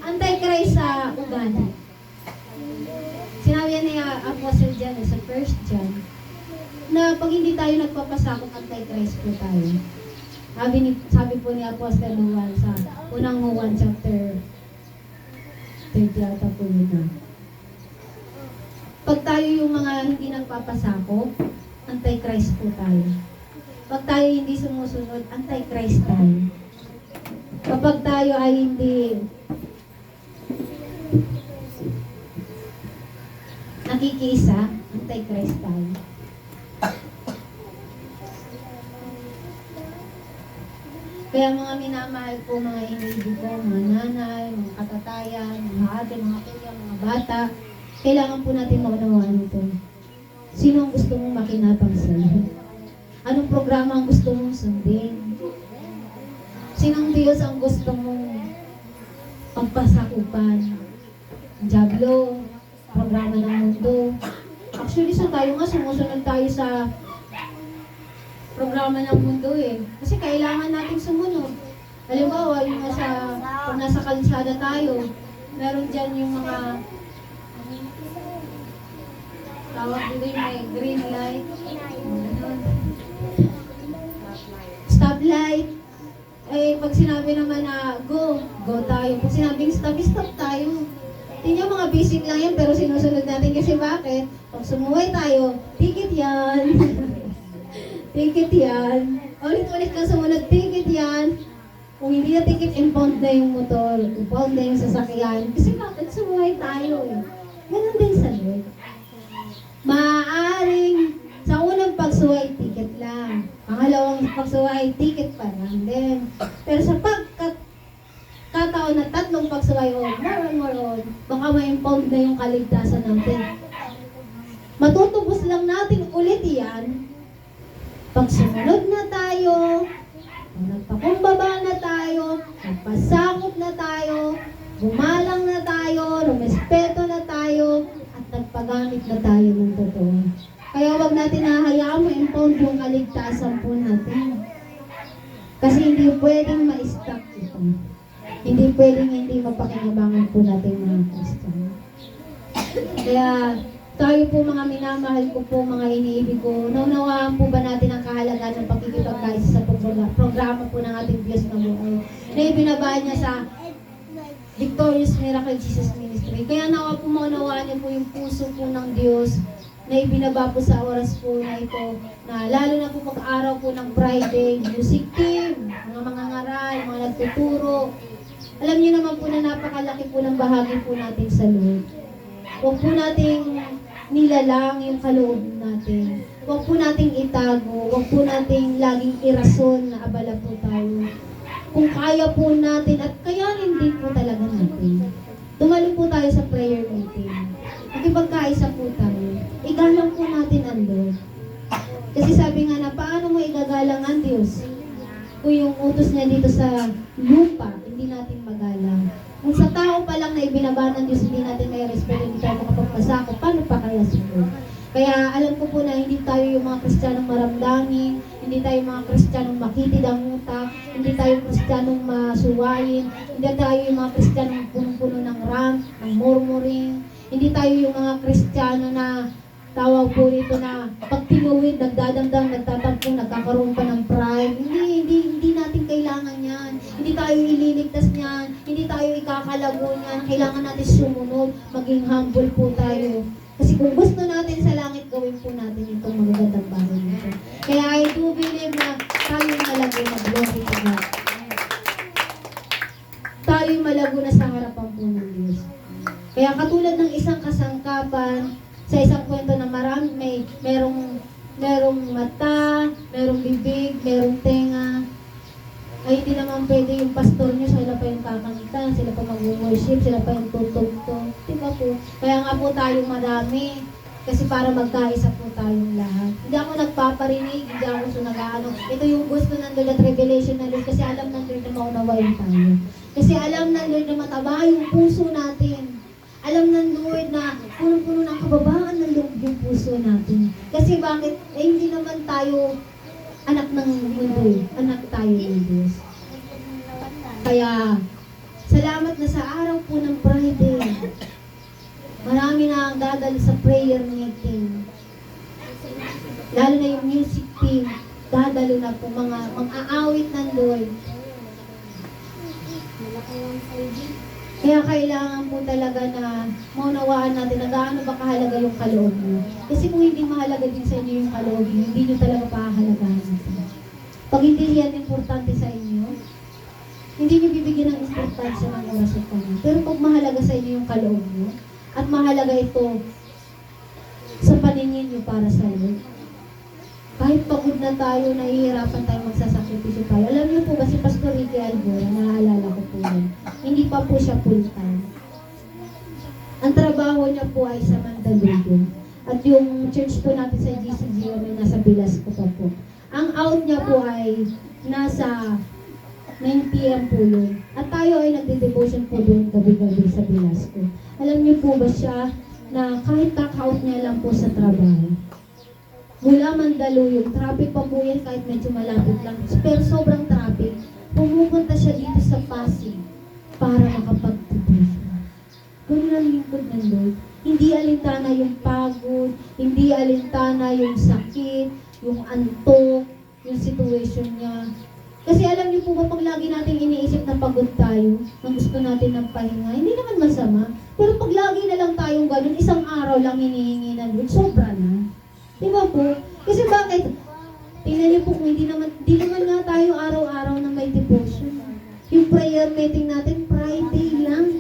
Anti-Christ sa ugali. Sinabi yan ni Apostle John sa 1 John na pag hindi tayo nagpapasakot, Anti-Christ po tayo. Sabi po ni Apostle Juan sa unang Juan chapter 30 ata po yun na. Pag tayo yung mga hindi nagpapasakop, Anti-Christ po tayo. Pag tayo hindi sumusunod, Anti-Christ tayo. Kapag tayo ay hindi nakikiisa, Anti-Christ tayo. Kaya mga minamahal po, mga inibig ko, mga nanay, mga katatayan, mga ate, mga kuya, mga bata, kailangan po natin maunawaan ito. Sino ang gusto mong makinabang sa'yo? Anong programa ang gusto mong sundin? Sinong Diyos ang gusto mong pagpasakupan? Diablo, programa ng mundo. Actually, tayo nga, sumusunod tayo sa programa ng mundo eh. Kasi kailangan natin sumunod. Halimbawa, yung pag nasa kalsada tayo, meron dyan yung mga tawag dito yung may green light. Ganun. Stoplight. Eh, pag sinabi naman na go tayo. Pag sinabing stop tayo. Tingnan mga basic lang yan, pero sinusunod natin kasi bakit? Pag sumuway tayo, ticket yan. Ticket yan. Ulit-ulit ka sumunod, ticket yan. Kung hindi na ticket, impound na yung motor, impound na yung sasakyan. Kasi bakit sumuway tayo eh. Ganun din sa Lord. Maaaring sa unang pagsuway, ticket lang. Pangalawang pagsuway, ticket pa lang din. Pero sa kataon na tatlong pagsuway o more on, baka ma-impound na yung kaligtasan natin. Matutubos lang natin ulit yan pag sumunod na tayo, nagpakumbaba na tayo, nagpasakop na tayo, gumalang na tayo, rumespeto na tayo, at nagpagamit na tayo ng totoo. Kaya wag natin hahayaan mo impound yung kaligtasan po natin. Kasi hindi pwedeng ma-stuck ito. Hindi pwedeng hindi mapakinabangan po natin mga Kristiyano. Kaya tayo po mga minamahal ko po, mga iniibig ko, naunawaan po ba natin ang kahalagaan ng pagkikipagkaisa sa programa po ng ating Diyos na buhay na ibinabaan niya sa Victorious Miracle Jesus Ministry. Kaya nawa po maunawaan niyo po yung puso po ng Diyos na ibinaba po sa oras po na ito, na lalo na po pag-araw po ng Friday, music team, mga ngaral, mga nagtuturo. Alam niyo naman po na napakalaki po ng bahagi po natin sa Lord. Huwag po nating nilalang yung kaloob natin. Huwag po nating itago, huwag po nating laging irason na abala po tayo. Kung kaya po natin at kayanin din po talaga natin. Dumalo po tayo sa prayer meeting. Nakipagkaisa po tayo. Igalang po natin ang Lord. Kasi sabi nga na, paano mo igagalang ang Diyos? Kung yung utos niya dito sa lupa, hindi natin magalang. Kung sa tao pa lang na ibinaba ng Diyos, hindi natin may respeto, hindi tayo makapagpasako, paano pa kaya sa Lord? Kaya alam ko po na hindi tayo yung mga Kristiyanong maramdangin, hindi tayo mga Kristiyanong makitid ang utak, hindi tayo Kristiyanong masuwayin, hindi tayo yung mga Kristiyanong punong-puno ng rant, ng murmuring, hindi tayo yung mga Kristiyano na tawag po rito na pag tinuwid, nagdadamdam, nagtatampo, nagkakaroon pa ng pride. Hindi natin kailangan yan. Hindi tayo ililigtas niyan. Hindi tayo ikakalago niyan. Kailangan natin sumunod, maging humble po tayo. Kasi kung gusto natin sa langit, gawin po natin itong magagandang bagay nito. Kaya I do believe na tayo malago na glory to God. Tayo malago na sa harapan po ng Diyos. Kaya katulad ng isang kasangkapan, sa isang kwento na merong mata, merong bibig, merong tenga, ay hindi naman pwede yung pastor nyo, sila pa yung kakanta, sila pa mag-worship, sila pa yung tutugtog. Diba po? Kaya nga po tayong marami. Kasi para magkaisa po tayong lahat. Hindi ako nagpaparinig, hindi ako sunagaano. Ito yung gusto ng Lord at revelation ng Lord kasi alam ng Lord na maunawain tayo. Kasi alam ng Lord na mataba yung puso natin. Alam ng Lord na punong-puno ng kababaan ng loob yung puso natin. Kasi bakit? Eh hindi naman tayo anak ng mundo, anak tayo ng Diyos. Kaya, salamat na sa araw po ng Friday. Marami na ang dadalo sa prayer meeting. Lalo na yung music team, dadalo na po mga aawit ng Lord. Kaya kailangan po talaga na maunawaan natin na gaano ba kahalaga yung kaloob mo. Kasi kung hindi mahalaga din sa inyo yung kaloob mo, hindi nyo talaga pahahalagahan ito. Pag hindi yan importante sa inyo, hindi nyo bibigyan ng importansya ng oras at panahon. Pero pag mahalaga sa inyo yung kaloob mo, at mahalaga ito sa paningin nyo para sa Lord, kahit pagod na tayo, nahihirapan tayo, magsasakripisyo tayo. Alam niyo po ba si Pastor Ricky Albora, naalala ko po yun. Hindi pa po siya full time. Ang trabaho niya po ay sa Mandaluyong. At yung church po natin sa GCG ay nasa Bilasco pa po. Ang out niya po ay nasa 9 p.m. po yun. At tayo ay nagde-devotion po doon gabi-gabi sa Bilasco. Alam niyo po ba siya, na kahit kakaot niya lang po sa trabaho. Mula Mandaluyong, traffic pa po yan kahit medyo malapit lang. Pero sobrang traffic. Pumupunta siya dito sa Pasig para makapag-devotion. Ganun ang lingkod ng Lord. Hindi alintana yung pagod, hindi alintana yung sakit, yung antok, yung situation niya. Kasi alam niyo po ba, pag lagi natin iniisip na pagod tayo, na gusto natin ng pahinga, hindi naman masama. Pero pag lagi na lang tayong ganun, isang araw lang hinihingi ng Lord, sobra na. Diba po? Kasi bakit? Tingnan niyo po, hindi naman nga tayo araw-araw na may devotion. Yung prayer meeting natin, Friday lang.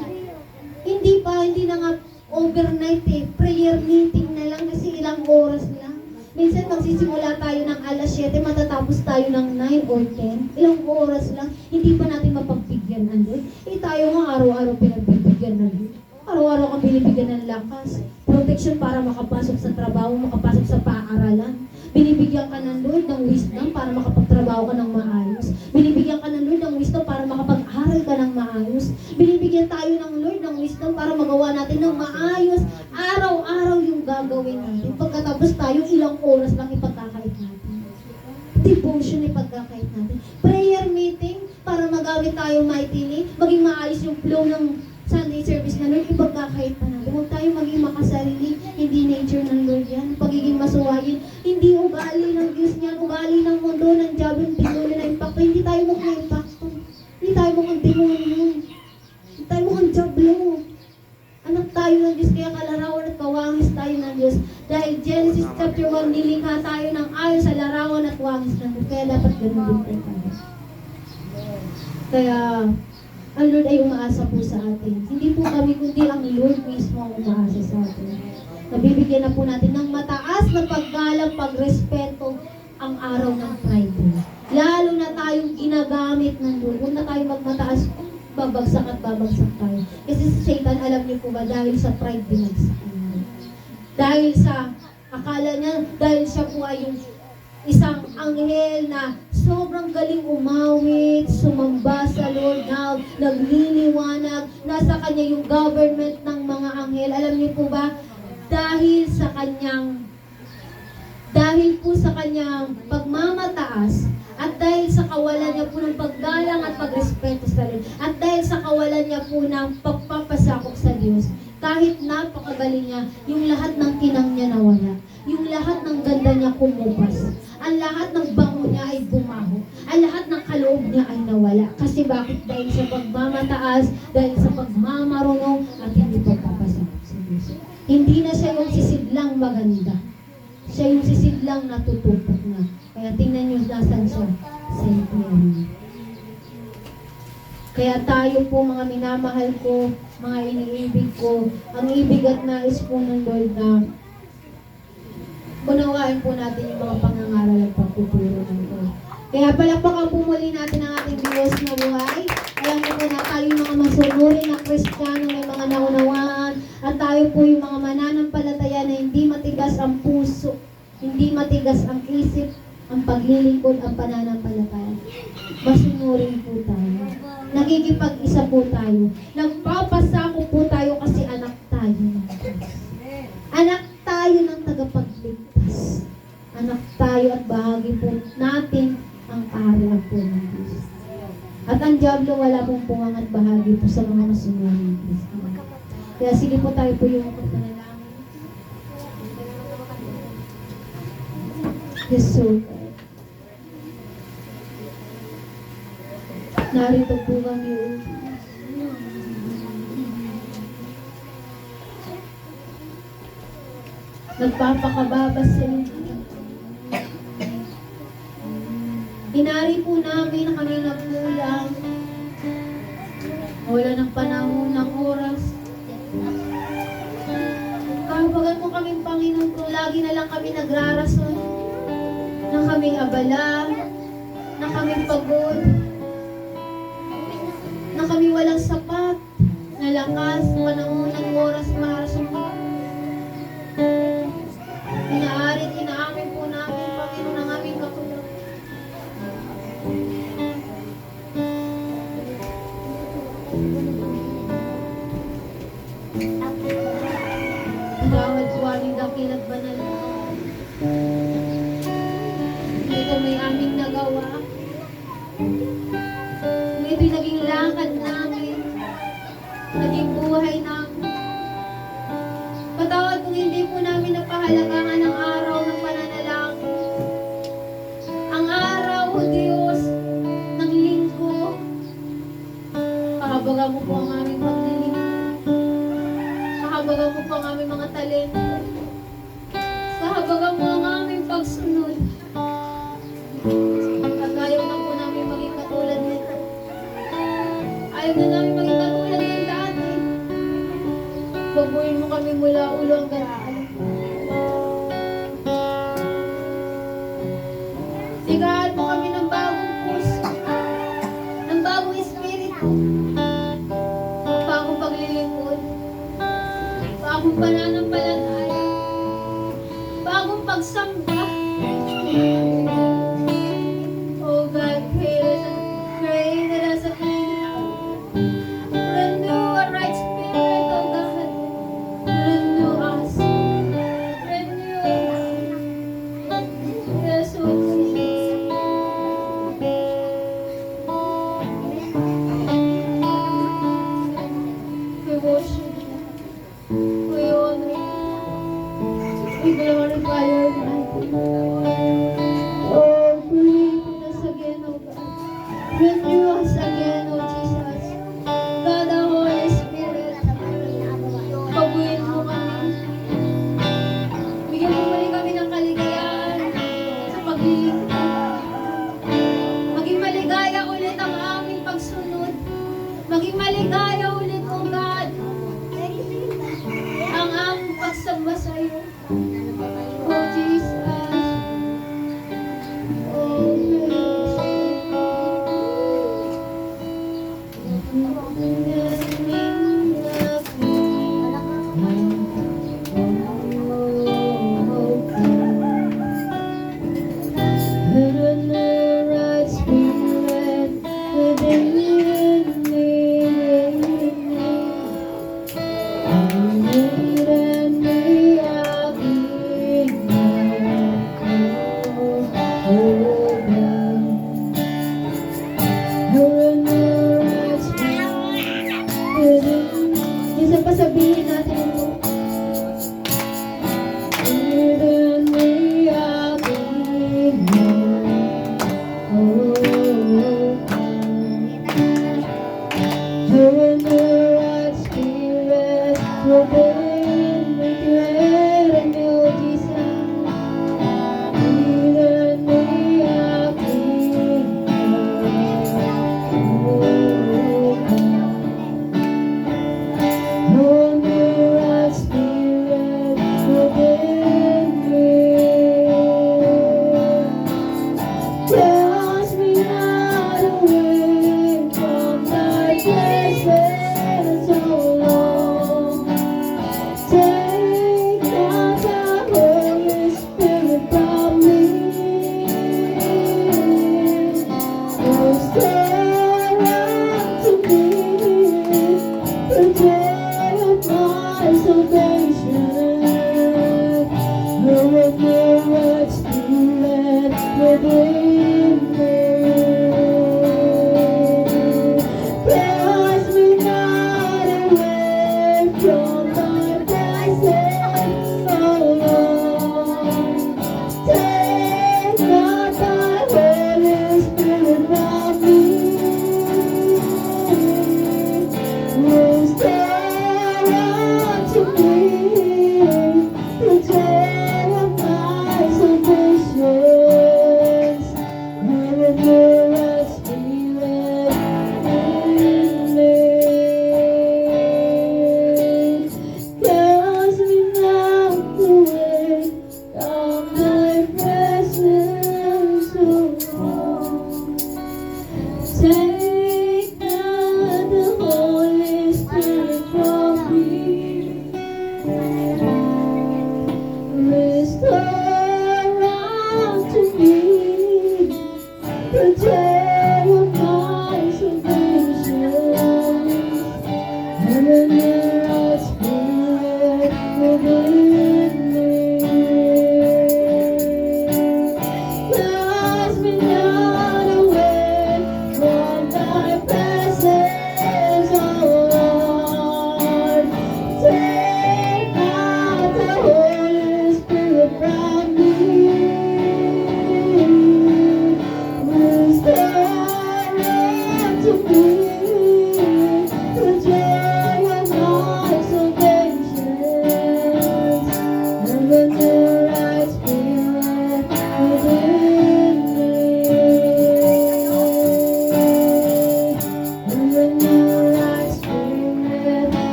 Hindi na nga overnight prayer meeting na lang kasi ilang oras lang. Minsan magsisimula tayo ng alas 7, matatapos tayo ng 9 or 10. Ilang oras lang, hindi pa natin mapagbigyan ng Lord. Tayo nga araw-araw pinagbibigyan ng Lord. Araw-araw kang binibigyan ng lakas, protection para makapasok sa trabaho, makapasok sa paaralan. Binibigyan ka ng Lord ng wisdom para makapagtrabaho ka ng maayos. Binibigyan ka ng Lord ng wisdom para makapag-aral ka ng maayos. Binibigyan tayo ng Lord ng wisdom para magawa natin ng maayos. Araw-araw yung gagawin natin. Pagkatapos tayo, ilang oras lang ipagkakait natin. Devotion ipagkakait natin. Prayer meeting para magamit tayo mightily, maging maayos yung flow ng Sunday service na Lord, ipagkakait pa natin. Huwag tayo maging makasarili, hindi nature ng Lord yan. Pagiging masuwayin, hindi ugali ng Diyos niyan, ugali ng mundo, ng diablo, demonyo na impacto. Hindi tayo mukhang impacto. Hindi tayo mukhang demonyo. Hindi tayo mukhang diablo. Anak tayo ng Diyos, kaya kalarawan at kawangis tayo ng Diyos. Dahil Genesis chapter 1, nilikha tayo ng ayon sa larawan at wangis ng Diyos. Kaya dapat ganun din tayo. Kaya, ang Lord ay umaasa po sa atin. Hindi po kami, kundi ang Lord mismo ang umaasa sa atin. Nabibigyan na po natin ng mataas na paggalang, pagrespeto ang araw ng Friday. Lalo na tayong ginagamit ng Lord. Huwag na tayo magmataas, babagsak at babagsak tayo. Kasi si Satan, alam niyo po ba, dahil sa pride, binagsak niya. Dahil sa, akala niya, dahil siya po ay yung isang anghel na sobrang galing umawit, sumamba sa Lord, nagliliwanag, nasa kanya yung government ng mga anghel. Alam niyo po ba, dahil po sa kanyang pagmamataas, at dahil sa kawalan niya po ng paggalang at pagrespeto sa Lord, at dahil sa kawalan niya po ng pagpapasakop sa Diyos, kahit napakagaling niya, yung lahat ng kinang niya nawala. Yung lahat ng ganda niya kumupas. Ang lahat ng bango niya ay bumaho. Ang lahat ng kaloob niya ay nawala. Kasi bakit? Dahil sa pagmamataas, dahil sa pagmamarunong, at hindi pagpapasakop sa Diyos. Hindi na siya yung sisidlang maganda. Siya yung sisidlang natutupok na. Kaya tingnan niyo nasan siya. Sa impyerno. Kaya tayo po mga minamahal ko, mga iniibig ko, ang ibig at nais po ng Lord na unawain po natin yung mga pangangaral at pagtuturo ng Lord. Kaya palakpakan po muli natin ang ating Diyos na buhay. Alam mo po na tayo yung mga masunuri na Kristiyano, may mga naunawaan, at tayo po yung mga mananampalataya na hindi matigas ang puso, hindi matigas ang isip, ang paglilingkod, ang pananampalataya. Masunurin po tayo. Nagigipag-isa po tayo. Nagpapasako po tayo kasi anak tayo ng Diyos. Anak tayo ng tagapagligtas. Anak tayo at bahagi po natin ang kaharian po ng Diyos. At ang diablo wala pong pungang at bahagi po sa mga masunurin ng Kristo. Kaya sige po tayo po yung panalangin. Jesus. Narito po kami. Nagpapakababas sa inyo. Inari po namin na kami nagkulang. Wala ng panahon, ng oras. Kahabagan mo kaming Panginoon kung lagi na lang kami nagrarason. Na kaming abala. Na kaming pagod. Na kami walang sapat na lakas, panahon, ng oras para sa mga. Inaarit, inaamin po namin, Panginoon, ang aming kakulang. ito'y naging lakad namin, naging buhay namin. Patawad kung hindi po namin napahalagaan ang araw ng pananalangin. Ang araw, O Diyos, ng linggo. Kahabagan mo po ang aming paglilingkod. Kahabagan mo po ang aming mga talento. Kahabagan mo ang aming pagsunod. At ayaw na po namin maging katulad nito. Ayaw na namin maging katulad ng dati. Baguhin mo kami mula ulo hanggang paa. Sigahan mo kami ng bagong puso, ng bagong espiritu, ng bagong paglilingkod, bagong pananampalataya, bagong pagsamba. Oh God, create us a clean heart. Renew a right spirit, oh God. Renew us. Renew us. Yes, oh Jesus. We worship you. We honor you. We glorify your mighty name. Oh, breathe in us again, oh God. Renew us again, oh Jesus. God, the Holy Spirit. Pabuhin mo kami. Bigyan mo muli kami ng kaligayahan sa paglilingkod. Maging maligaya ulit ang aming pagsunod. Maging maligaya ulit, oh God, ang aming pagsamba sa iyo. Oh Jesus. Oh Minsan pa sabihin natin ito. Tells me not away from thy presence.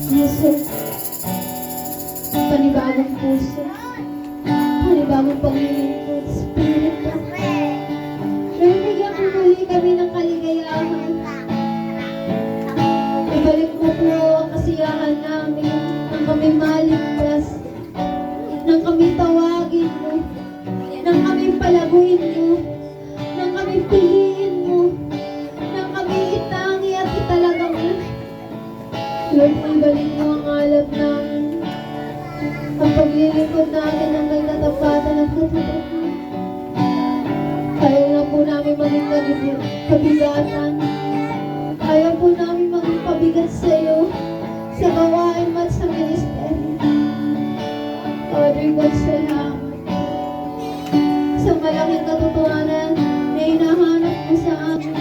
Jesus, panibagong puso, panibagong paglilingkod, Espiritu. Lord, bigyan mo muli kami ng kaligayahan. Ibalik mo po ang kasiyahan namin nang kami maligtas, nang kami tawagin mo, nang kami palaguin mo, nang kami piliin mo, nang kami itangi at italaga mo. Lord, ibalik mo ang alab namin, ang paglilingkod namin ng may katapatan at katutunan. Ayaw na po namin maging kabigatan. Ayaw po namin maging pabigat sa iyo, sa gawain mo at sa ministeryo. Father God, salamat sa malaking katotohanan na hinahanap mo sa amin,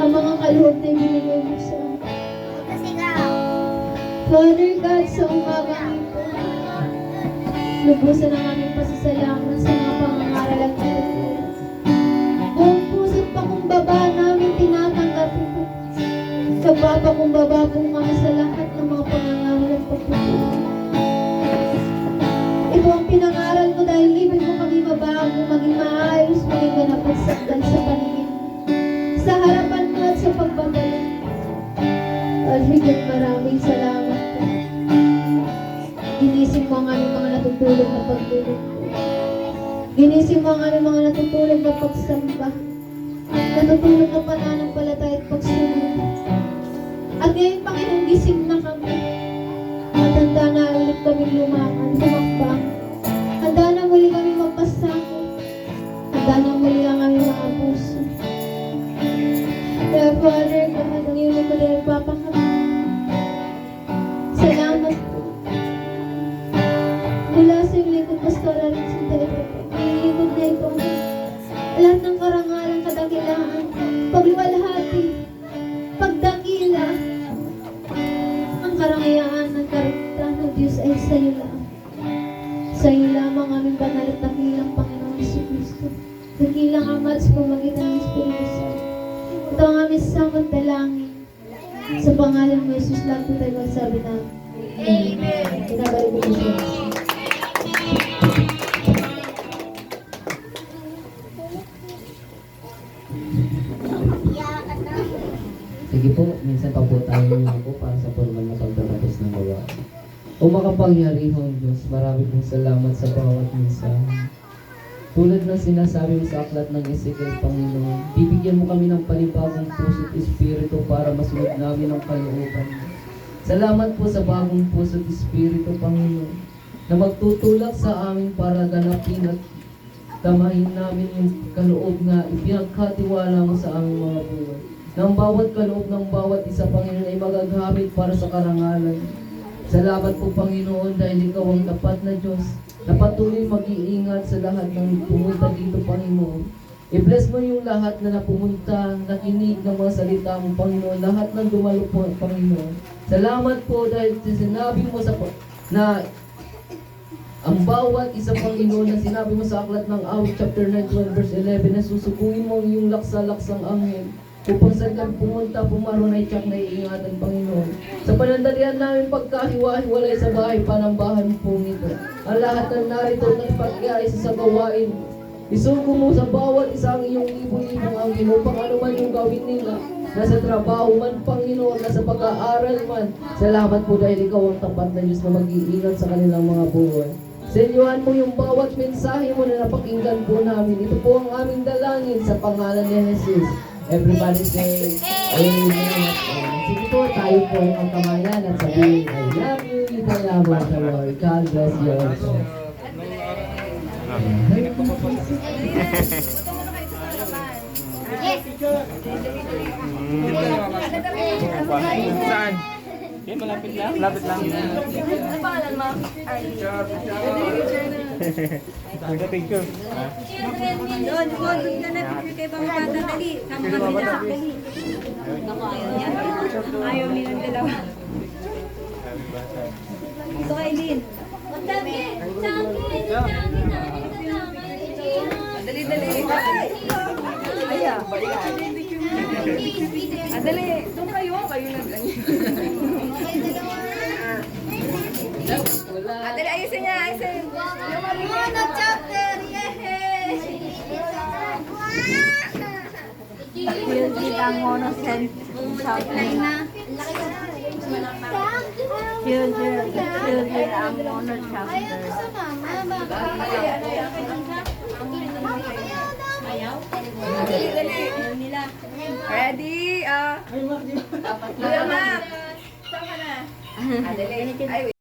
ang mga kaloob na ibinigay mo sa amin. Father God, sa umaga ito, lubusan ang aming pasasalamat sa mga pangangaral at katutunan. Buong puso't pakumbaba namin tinatanggap ito. Nagpapakumbaba po kami sa lahat ng mga pangangaral at pagtutunan. Ito ang pinangaral ko dahil ibig mo kami mabago, maging maayos, maging ganap at sakdal sa paningin, sa harapan mo at sa pagbabalik. At higit maraming salamat po. Ginising mo ang aming mga natutulog na pagtulog po. Ginising mo ang aming mga natutulog na pagsamba, natutulog na pananampalataya at pagsunod. At ngayon, Panginoon, gising na kami. At handa na ulit kami lumakan, tumakbang. Handa na muli kami magpasako. Handa na muli ang aming mga puso. Kaya Father, kahit ang iyong likod ay nagpapakami. Salamat po. Mula sa iyong likod, Pastoral at Sintero, iyong likod na ito, lahat ng karangalan, kadakilaan, pagluwalhati, pagdakila, ang karangyaan ng karugtan ng Diyos ay sa iyo lang. Sa iyo lamang aming banal at dakilang Panginoon Jesucristo. Dakilang Ama at sa pamagitan ng Espiritu Santo. Ito ang aming samot dalangin. Sa pangalan mo, Jesus, lahat po tayo magsabi na Amen. Pinabalik mo siya. Sige po, minsan pa po tayo po para sa formal na pagtatapos ng gawain. O makapangyarihang Diyos, marami pong salamat sa bawat minsan. Tulad ng sinasabi mo sa aklat ng Ezekiel, Panginoon, bibigyan mo kami ng panibagong puso at espiritu para masunod namin ang kalooban mo. Salamat po sa bagong puso at espiritu, Panginoon, na magtutulak sa amin para ganapin at tamahin namin yung kaloob na ipinagkatiwala mo sa aming mga buhay. Nang bawat kaloob ng bawat isa, Panginoon, ay magagamit para sa karangalan. Salamat po, Panginoon, dahil ikaw ang tapat na Diyos na patuloy mag-iingat sa lahat ng pumunta dito, Panginoon. I-bless mo yung lahat na napumunta, nakinig ng mga salita mo, Panginoon, lahat ng dumalo po, Panginoon. Salamat po dahil sinabi mo na ang bawat isa, Panginoon, na sinabi mo sa aklat ng Awit chapter 9 verse 11 na susukuin mo yung laksa-laksang anghel upang saan kami pumunta, pumaroon ay tiyak na iingatan, Panginoon. Sa panandalian namin pagkahiwa-hiwalay sa bahay, panambahan po nito. Ang lahat ng narito na ipag-iayos sa gawain, isugo mo sa bawat isang iyong ibon-ibong anghel upang ano man yung gawin nila, nasa trabaho man, Panginoon, nasa pag-aaral man. Salamat po dahil ikaw ang tapat na Diyos na mag-iingat sa kanilang mga buhay. Senyuhan mo yung bawat mensahe mo na napakinggan po namin. Ito po ang aming dalangin sa pangalan ni Jesus. Everybody say, Amen. Sige po, tayo po ay magkamayan at sabihin, I love you, you can love the Lord. God bless you also. Saan? Okay, malapit lang. Malapit lang. Ano pangalan mo? Picture, picture. Doon ka na, picture kay Papa Bata, dali. Sama kami na, dali. Ayaw nilang dalawa. Ito kay Lynn. Ang dami! Dami! Dali, dali. Aya. Dali. Doon kayo. Kayo na. Mono chapter! Yay! Children ang monosent chapter. Children ang mono chapter. Ayaw ko sa mama. Ayaw? Ready? Kuya Mac. Saan ka na?